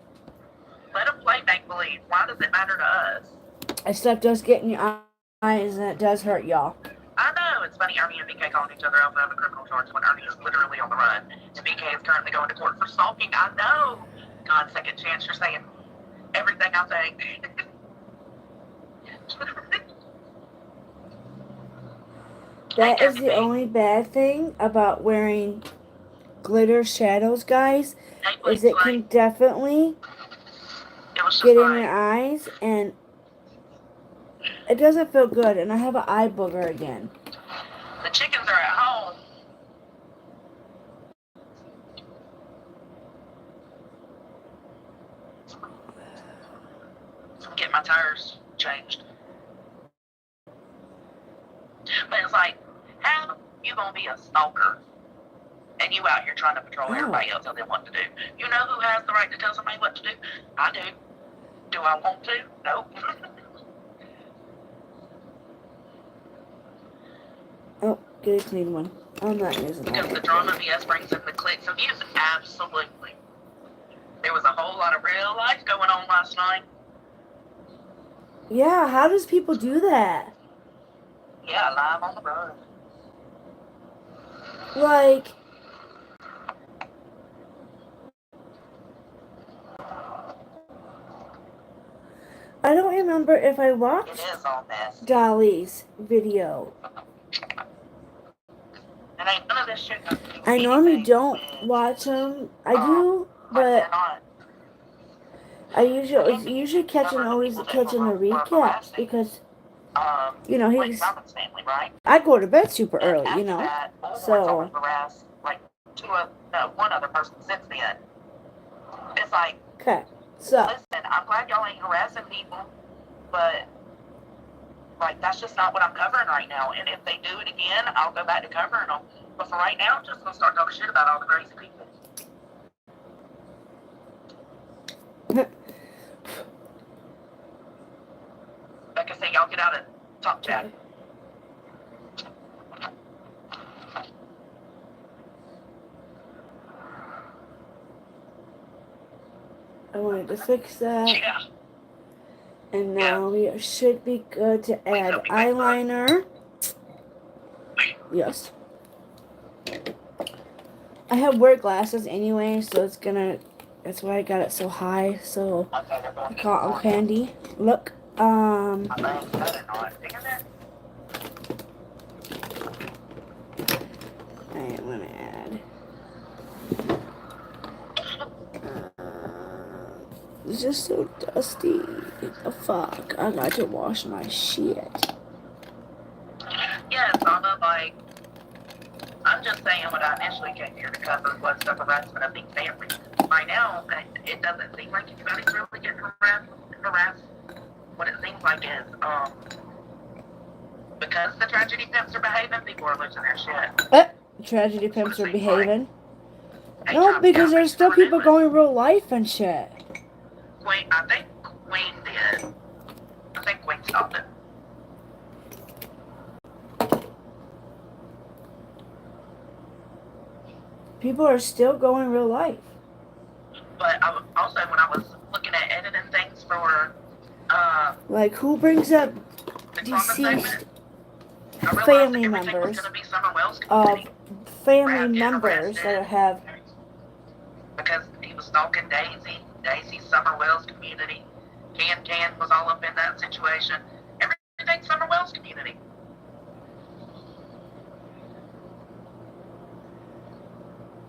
let him play make believe. Why does it matter to us? Except does get in your eyes and it does hurt y'all. I know, it's funny, Ernie and BK calling each other out for criminal charges when Ernie is literally on the run. And BK is currently going to court for stalking. I know. God, second chance, you're saying everything I think. That is the only bad thing about wearing glitter shadows, guys, is it can definitely get in your eyes, and it doesn't feel good, and I have an eye booger again. The chickens are at home. I'm getting my tires changed. But it's like, how you gonna be a stalker and you out here trying to patrol everybody else, tell them what to do? You know who has the right to tell somebody what to do? I do. Do I want to? Nope. Oh, get a clean one. I'm not using that. Because the drama BS brings in the clicks and views. Absolutely. There was a whole lot of real life going on last night. Yeah, how does people do that? Yeah, live on the road. Like, I don't remember if I watched It is all this. Dolly's video. And ain't none of this shit gonna do I normally anything don't with, watch them. I do, but I usually catching the recaps because you know he's. family, right? I go to bed super And early, after you know. that, So harassed like one other person since then. It's like, okay, so listen, I'm glad y'all ain't harassing people, but like that's just not what I'm covering right now. And if they do it again, I'll go back to covering them. But for right now, I'm just gonna start talking shit about all the crazy people. Like I say, y'all get out of talk chat. I wanted to fix that. Yeah. And now we should be good to add eyeliner. Yes. I have wear glasses anyway, so it's gonna. That's why I got it so high. So cotton candy. Look. I am gonna add. It's just so dusty. The fuck. I got to wash my shit. Yeah, it's almost like, I'm just saying what I initially initially came here to cover was the harassment of these families. Right now, it doesn't seem like anybody's really getting harassed. What it seems like is, because the tragedy pimps are behaving, people are losing their shit. Tragedy pimps are seems behaving. Hey, No, Tom, because yeah, there's still I knew people it. going real life and shit. Queen, I think Queen did. I think Queen stopped it. People are still going real life. But also, when I was looking at editing things for Like, who brings up the trauma deceased segment, I realized family that everything was members going to be Summer Wells' of community. family Brad getting members arrested that have because he was stalking Daisy. Daisy's Summer Wells community. Can was all up in that situation. Everything's Summer Wells community.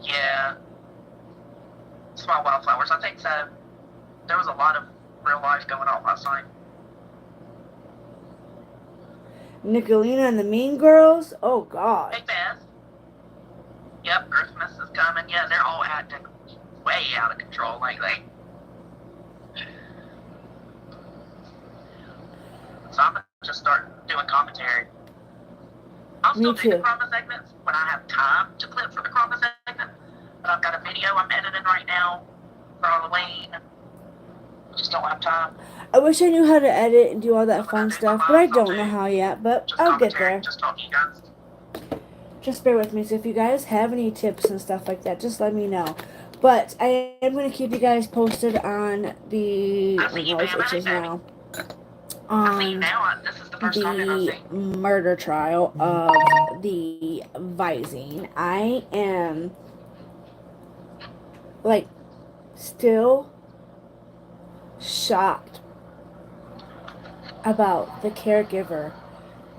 Yeah. Small wildflowers. I think so. There was a lot of real life going on last night. Nicolina and the Mean Girls. Oh God. Hey, Beth. Yep, Christmas is coming. Yeah, they're all acting way out of control lately. So I'm going to just start doing commentary. I'll still do the trauma segments when I have time to clip for the trauma segment. But I've got a video I'm editing right now for Halloween. Just don't have time. I wish I knew how to edit and do all that fun stuff, but I don't know how yet, but I'll get there. Just talk to you guys. Just bear with me. So if you guys have any tips and stuff like that, just let me know. But I am going to keep you guys posted on the murder trial of the Visine. I am like still shocked about the caregiver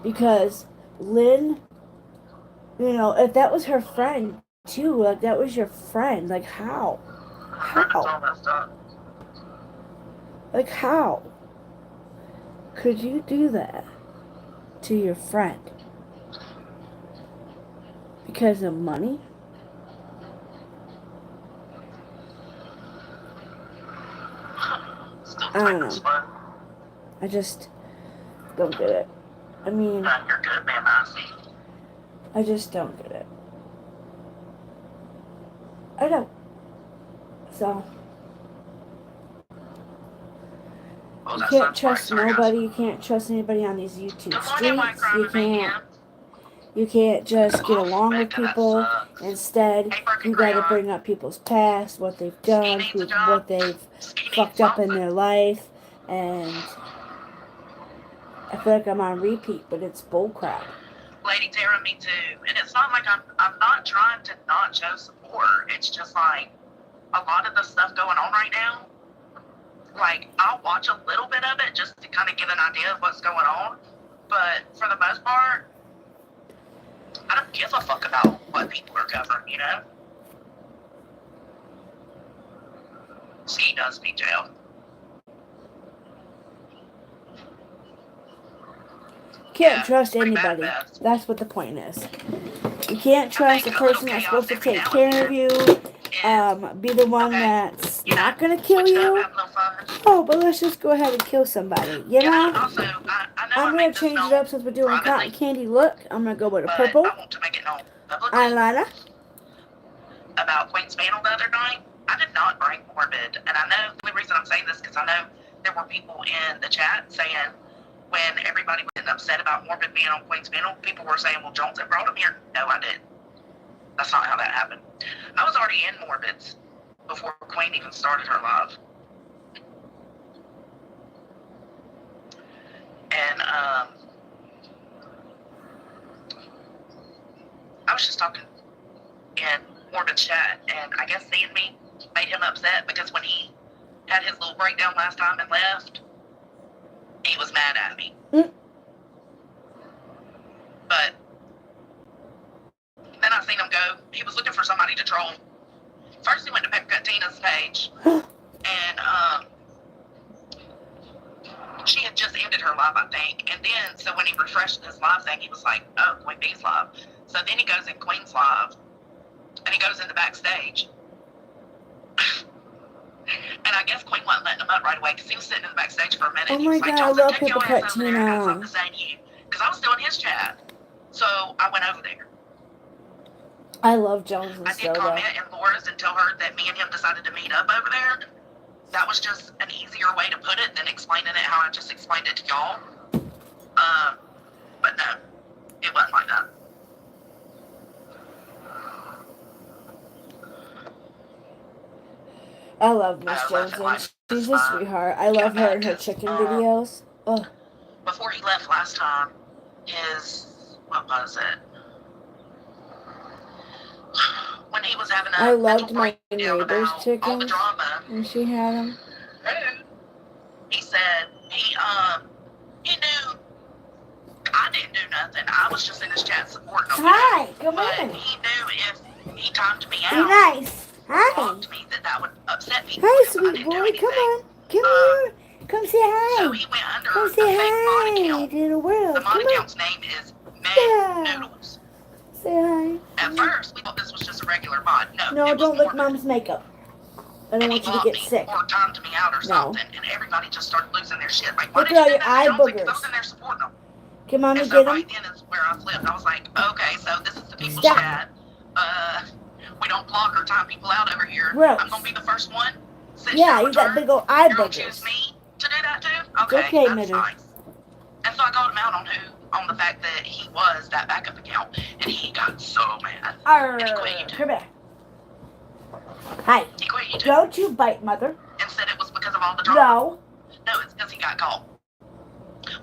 because Lynn, you know, if that was her friend too, like that was your friend, like how? Like how could you do that to your friend? Because of money? I don't know. I just don't get it. I mean, you're good, man. I just don't get it. I don't. So, you can't trust nobody. You can't trust anybody on these YouTube streets. You can't just get along with people. Instead, you gotta bring up people's past, what they've done, what they've fucked up in their life, and I feel like I'm on repeat, but it's bullcrap. Lady Tara, me too. And it's not like I'm not trying to not show support. It's just like a lot of the stuff going on right now. Like, I'll watch a little bit of it just to kind of get an idea of what's going on. But for the most part, I don't give a fuck about what people are covering, you know? Ski does need jail. Can't trust anybody. That's what the point is. You can't trust the person that's supposed to take care of you, be the one that's not gonna kill you. Oh, but let's just go ahead and kill somebody, you know? I'm gonna change it up since we're doing cotton candy look. I'm gonna go with a purple eyeliner. About Queen's panel the other night, I did not bring morbid, and I know the only reason I'm saying this because I know there were people in the chat saying when everybody was upset about morbid being on Queen's panel, people were saying, well, Jones had brought him here. No, I didn't. That's not how that happened. I was already in Morbid's before Queen even started her live. And I was just talking in Morbid's chat, and I guess seeing me made him upset because when he had his little breakdown last time and left, he was mad at me. But then I seen him go. He was looking for somebody to troll. First he went to Peppercut Tina's page, and she had just ended her live, I think. And then, so when he refreshed his live thing, he was like, oh, Queen B's live. So then he goes in Queen's live, and he goes in the backstage. And I guess Queen wasn't letting him up right away because he was sitting in the backstage for a minute. Oh And he my was like, God, I Johnson, love take your Pepper ass over there. I got Tina. something to say to you. Because I was still in his chat. So I went over there. I love Jones and I did Soda. comment in Laura's and tell her that me and him decided to meet up over there. That was just an easier way to put it than explaining it how I just explained it to y'all. But no, it wasn't like that. I love Miss left Jones, like and she's this, a sweetheart. I love her and her chicken videos. Oh, Before he left last time, what was it? When he was having a I loved mental my breakdown neighbor's about all the chickens, drama, and she had them. he said he knew I didn't do nothing. I was just in his chat supporting him. Hi, good But morning. he knew if he timed me Be out, nice. or Hi. blocked me, that would upset people. Hi, because I sweet didn't do boy. anything. Come on. Come here. Come say So hi. he went under Come a say fake mod hi account. to the world. The mod Come on. account's name is Yeah. Meg Noodles. Say hi. At first, we thought this was just a regular mod. No, it was don't lick Morbid. Mom's makeup. I don't And he want you to blocked get me sick. or timed me out or No. something, and everybody just started losing their shit. Like, why Look did at all you do your that? eye I was like, 'cause I boogers. was in there supporting them. Can Mommy And so get them? right then is where I flipped. I was like, okay, so this is the people's Stop. chat. We don't block or time people out over here. Gross. I'm gonna be the first one. Since Yeah, your you got return, big old eye you're gonna choose boogers. me to do that too? Okay, okay, that's Midder. nice. And so I called him out on the fact that he was that backup account, and he got so mad. Arr, And he quit YouTube. come here. Hi. He quit YouTube Don't you bite, Mother. and said it was because of all the drama. No. No, it's because he got caught.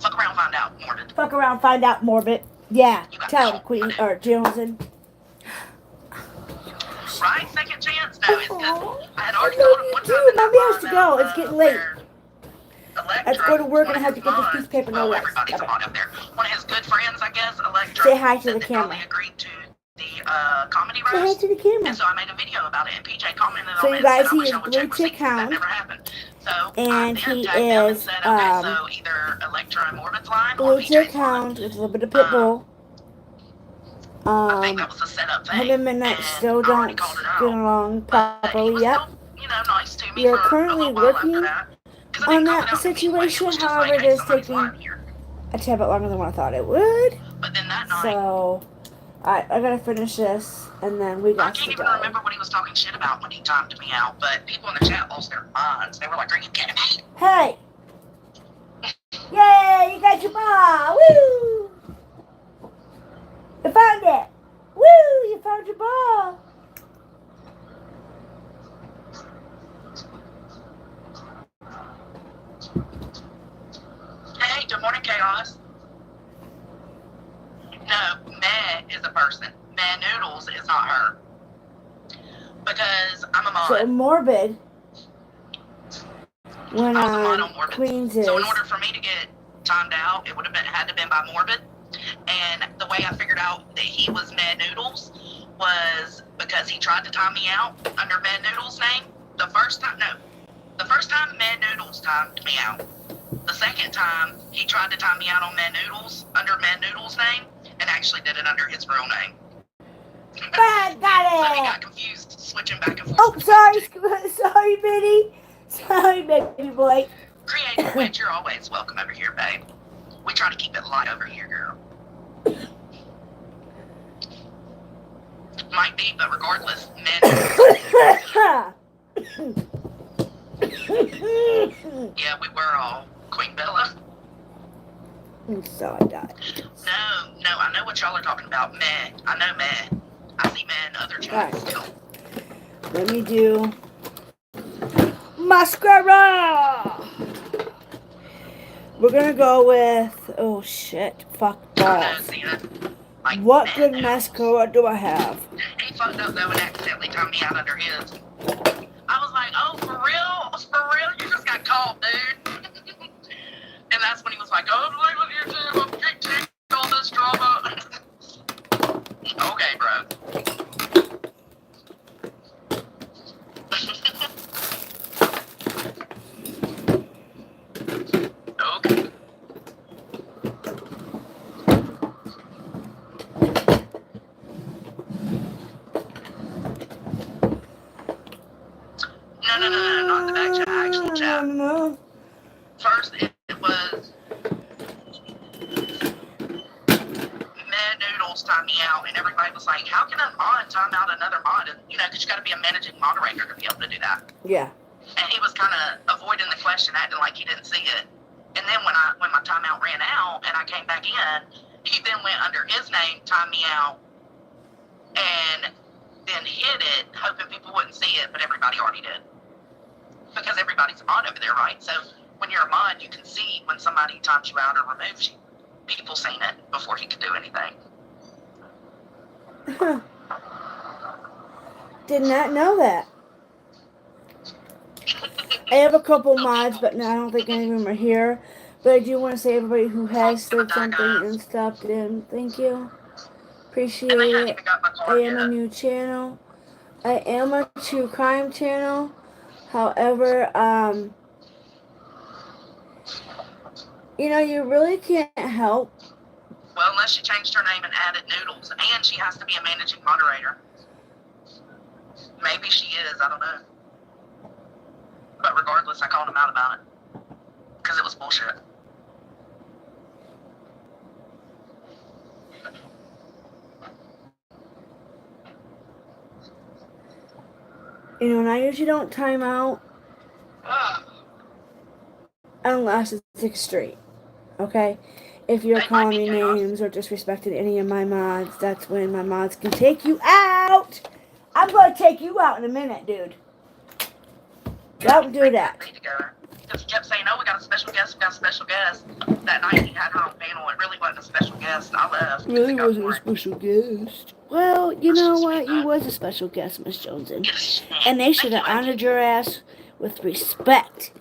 Fuck around, find out, Morbid. Fuck around, find out, Morbid. Yeah. You got Tell him, caught. Queen or Johnson. Right? Second chance? No, it's because I had I already love told him you one too. time that Mommy has to go. It's getting late. Electra, Let's go to work and I one have of to his get this piece of paper. No well, rest. everybody's Okay. a mod up there. One of his good friends, I guess, Electra, Say hi to said the that camera. Dolly agreed to the comedy Say hi roast. to the camera. And so I made a video about it, and PJ commented So on you it guys, and said, I he wish is I would Blue check receipts. Chick That Hound. never happened. So And I then he tagged them and is, said, okay, so either Electra and Morbid's line or Blue Chick PJ's line. Hound with a little bit of pit bull. I think that was a setup thing. Him and Midnight and still I already don't called it get out. along But he properly was yet. still, nice to me We are for a currently little while after working that. 'Cause I on didn't call that it out immediately. situation. It was just However, like, it hey, is somebody's taking lying here. a tad bit longer than what I thought it would. But then that night, So, I gotta finish this, and then we I got can't to even go. remember what he was talking shit about when he timed me out, but people in the chat lost their minds. They were like, are you kidding me? Hey! Yay! You got your ball! Woo! You found it! Woo! You found your ball! Hey, good morning, Chaos. No, Meh is a person. Meh Noodles is not her. Because I'm a mod. So, Morbid, when I was a mod on Morbid. Queens is... So in order for me to get timed out, it would have had to been by Morbid. And the way I figured out that he was Mad Noodles was because he tried to time me out under Mad Noodles' name. The first time Mad Noodles timed me out. The second time, he tried to time me out on Mad Noodles under Mad Noodles' name and actually did it under his real name. Bad, got So he it! got confused, switching back and forth. Oh, sorry, Minnie. Sorry, baby boy. Creative Witch, you're always welcome over here, babe. We try to keep it light over here, girl. Might be, but regardless, men. Yeah, we were all Queen Bella. So I died. No, I know what y'all are talking about. Meh. I know meh. I see meh in other chats Alright. still. Let me do mascara. We're gonna go with, oh shit, fuck I know, balls. Zena. Like, What meh good noodles. mascara do I have? He fucked up though and accidentally timed me out under his. I was like, oh, for real? For real? You just got caught, dude. And that's when he was like, oh, I'm leaving YouTube. I'm getting all this drama. Okay, bro. Okay. No, not the back chat, actual chat. No. First, it was Mad Noodles time me out, and everybody was like, how can a mod time out another mod? And, because you got to be a managing moderator to be able to do that. Yeah. And he was kind of avoiding the question, acting like he didn't see it. And then when my timeout ran out and I came back in, he then went under his name, timed me out, and then hid it, hoping people wouldn't see it, but everybody already did. Because everybody's a mod over there, right? So when you're a mod, you can see when somebody times you out or removes you. People seen it before he could do anything. Did not know that. I have a couple mods, but no, I don't think any of them are here. But I do want to say everybody who has said something and stopped in, thank you. Appreciate And they hadn't it. even got my I card am a yet. new channel. I am a true crime channel. However, you really can't help. Well, unless she changed her name and added Noodles. And she has to be a managing moderator. Maybe she is, I don't know. But regardless, I called him out about it. Because it was bullshit. And I usually don't time out unless it's extreme. Okay? If you're calling me names or disrespecting any of my mods, that's when my mods can take you out. I'm going to take you out in a minute, dude. Don't do that. Because he kept saying, oh, we got a special guest, That night he had her on panel. It really wasn't a special guest. I left. Really wasn't a special guest. Well, you know what? You was a special guest, Miss Johnson. And they should have honored your ass with respect.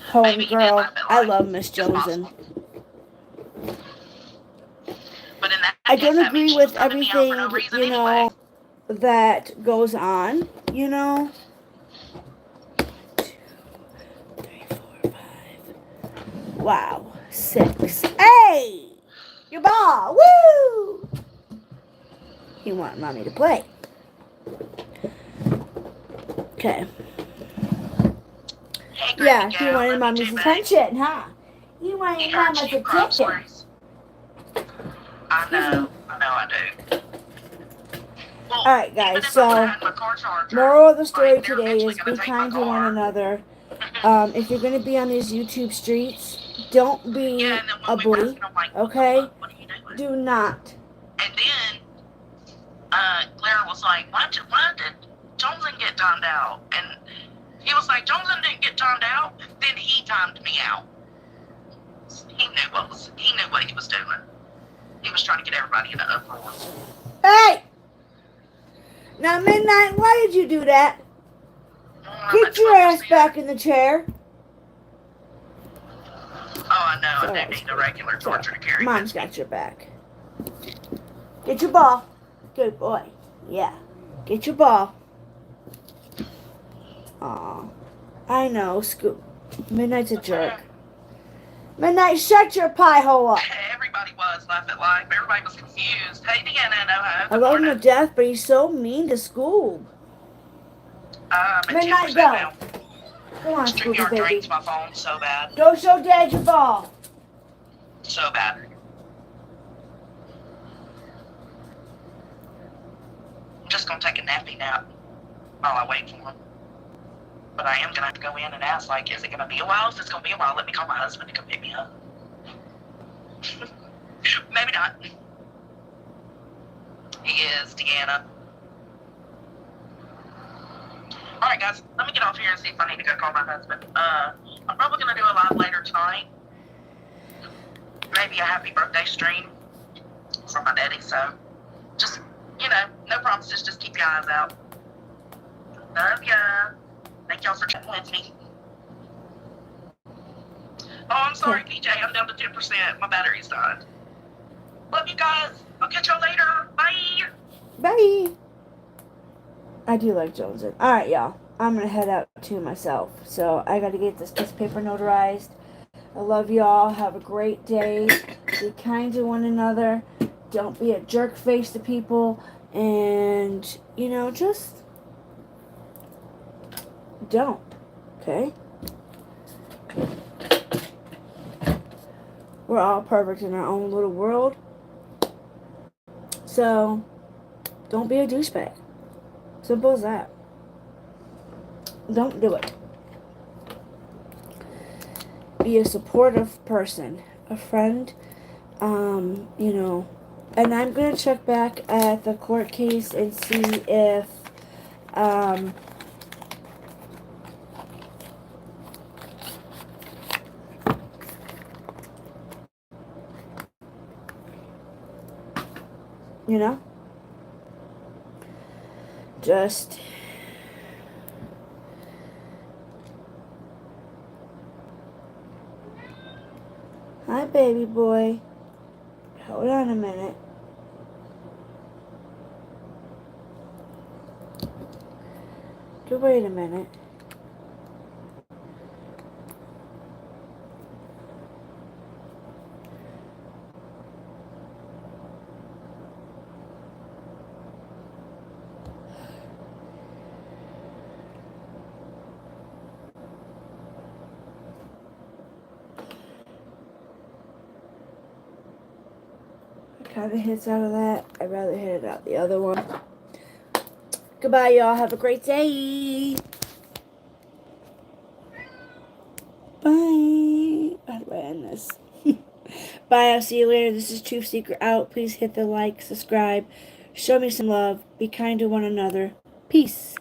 Home girl. I love Miss Johnson. I don't agree with everything, that goes on, 2, 3, 4, 5. Wow. 6. Hey! Your ball! Woo! He wanted mommy to play. Okay. Yeah, he wanted mommy's attention, huh? He wanted mama's attention. I know I do. Well, alright, guys, so moral of the story today is be kind to one another. If you're going to be on these YouTube streets, don't be a bully, okay? Do not. And then Clara was like, why did Johnson get timed out? And he was like, Johnson didn't get timed out. Then he timed me out. He knew what he was doing. He was trying to get everybody in an uproar. Hey! Now, Midnight, why did you do that? Get your ass back in the chair. Oh, I know. I do need a regular torture to carry. Mom's got your back. Get your ball. Good boy. Yeah. Get your ball. Aw. I know, Scoop. Midnight's a jerk. Midnight, shut your pie hole up. Everybody was left at life. Everybody was confused. Hey, Deanna and Ohio. I love him to death, but he's so mean to Scoob. Midnight, go. Go on, Scooby, baby. Drains my phone so bad. Go show Dad your ball. So bad. I'm just going to take a nappy nap while I wait for him. But I am going to have to go in and ask, like, is it going to be a while? If it's going to be a while, let me call my husband to come pick me up. Maybe not. He is, Deanna. Alright, guys, let me get off here and see if I need to go call my husband. I'm probably going to do a live later tonight. Maybe a happy birthday stream for my daddy, so just, no promises, just keep your eyes out. Love ya. Thank y'all for chatting with me. Oh, I'm sorry, PJ. I'm down to 10%. My battery's died. Love you guys. I'll catch y'all later. Bye. Bye. I do like Jonesing. Alright, y'all. I'm going to head out to myself. So I got to get this piece of paper notarized. I love y'all. Have a great day. Be kind to one another. Don't be a jerk face to people. And, just don't. Okay? We're all perfect in our own little world. So, don't be a douchebag. Simple as that. Don't do it. Be a supportive person, a friend, you know. And I'm going to check back at the court case and see if, you know, just hi, baby boy. Hold on a minute. Wait a minute. Kind of hits out of that. I'd rather hit it out the other one. Goodbye, y'all. Have a great day. Bye. How do I end this? Bye. I'll see you later. This is Truthseeker out. Please hit the like, subscribe, show me some love, be kind to one another. Peace.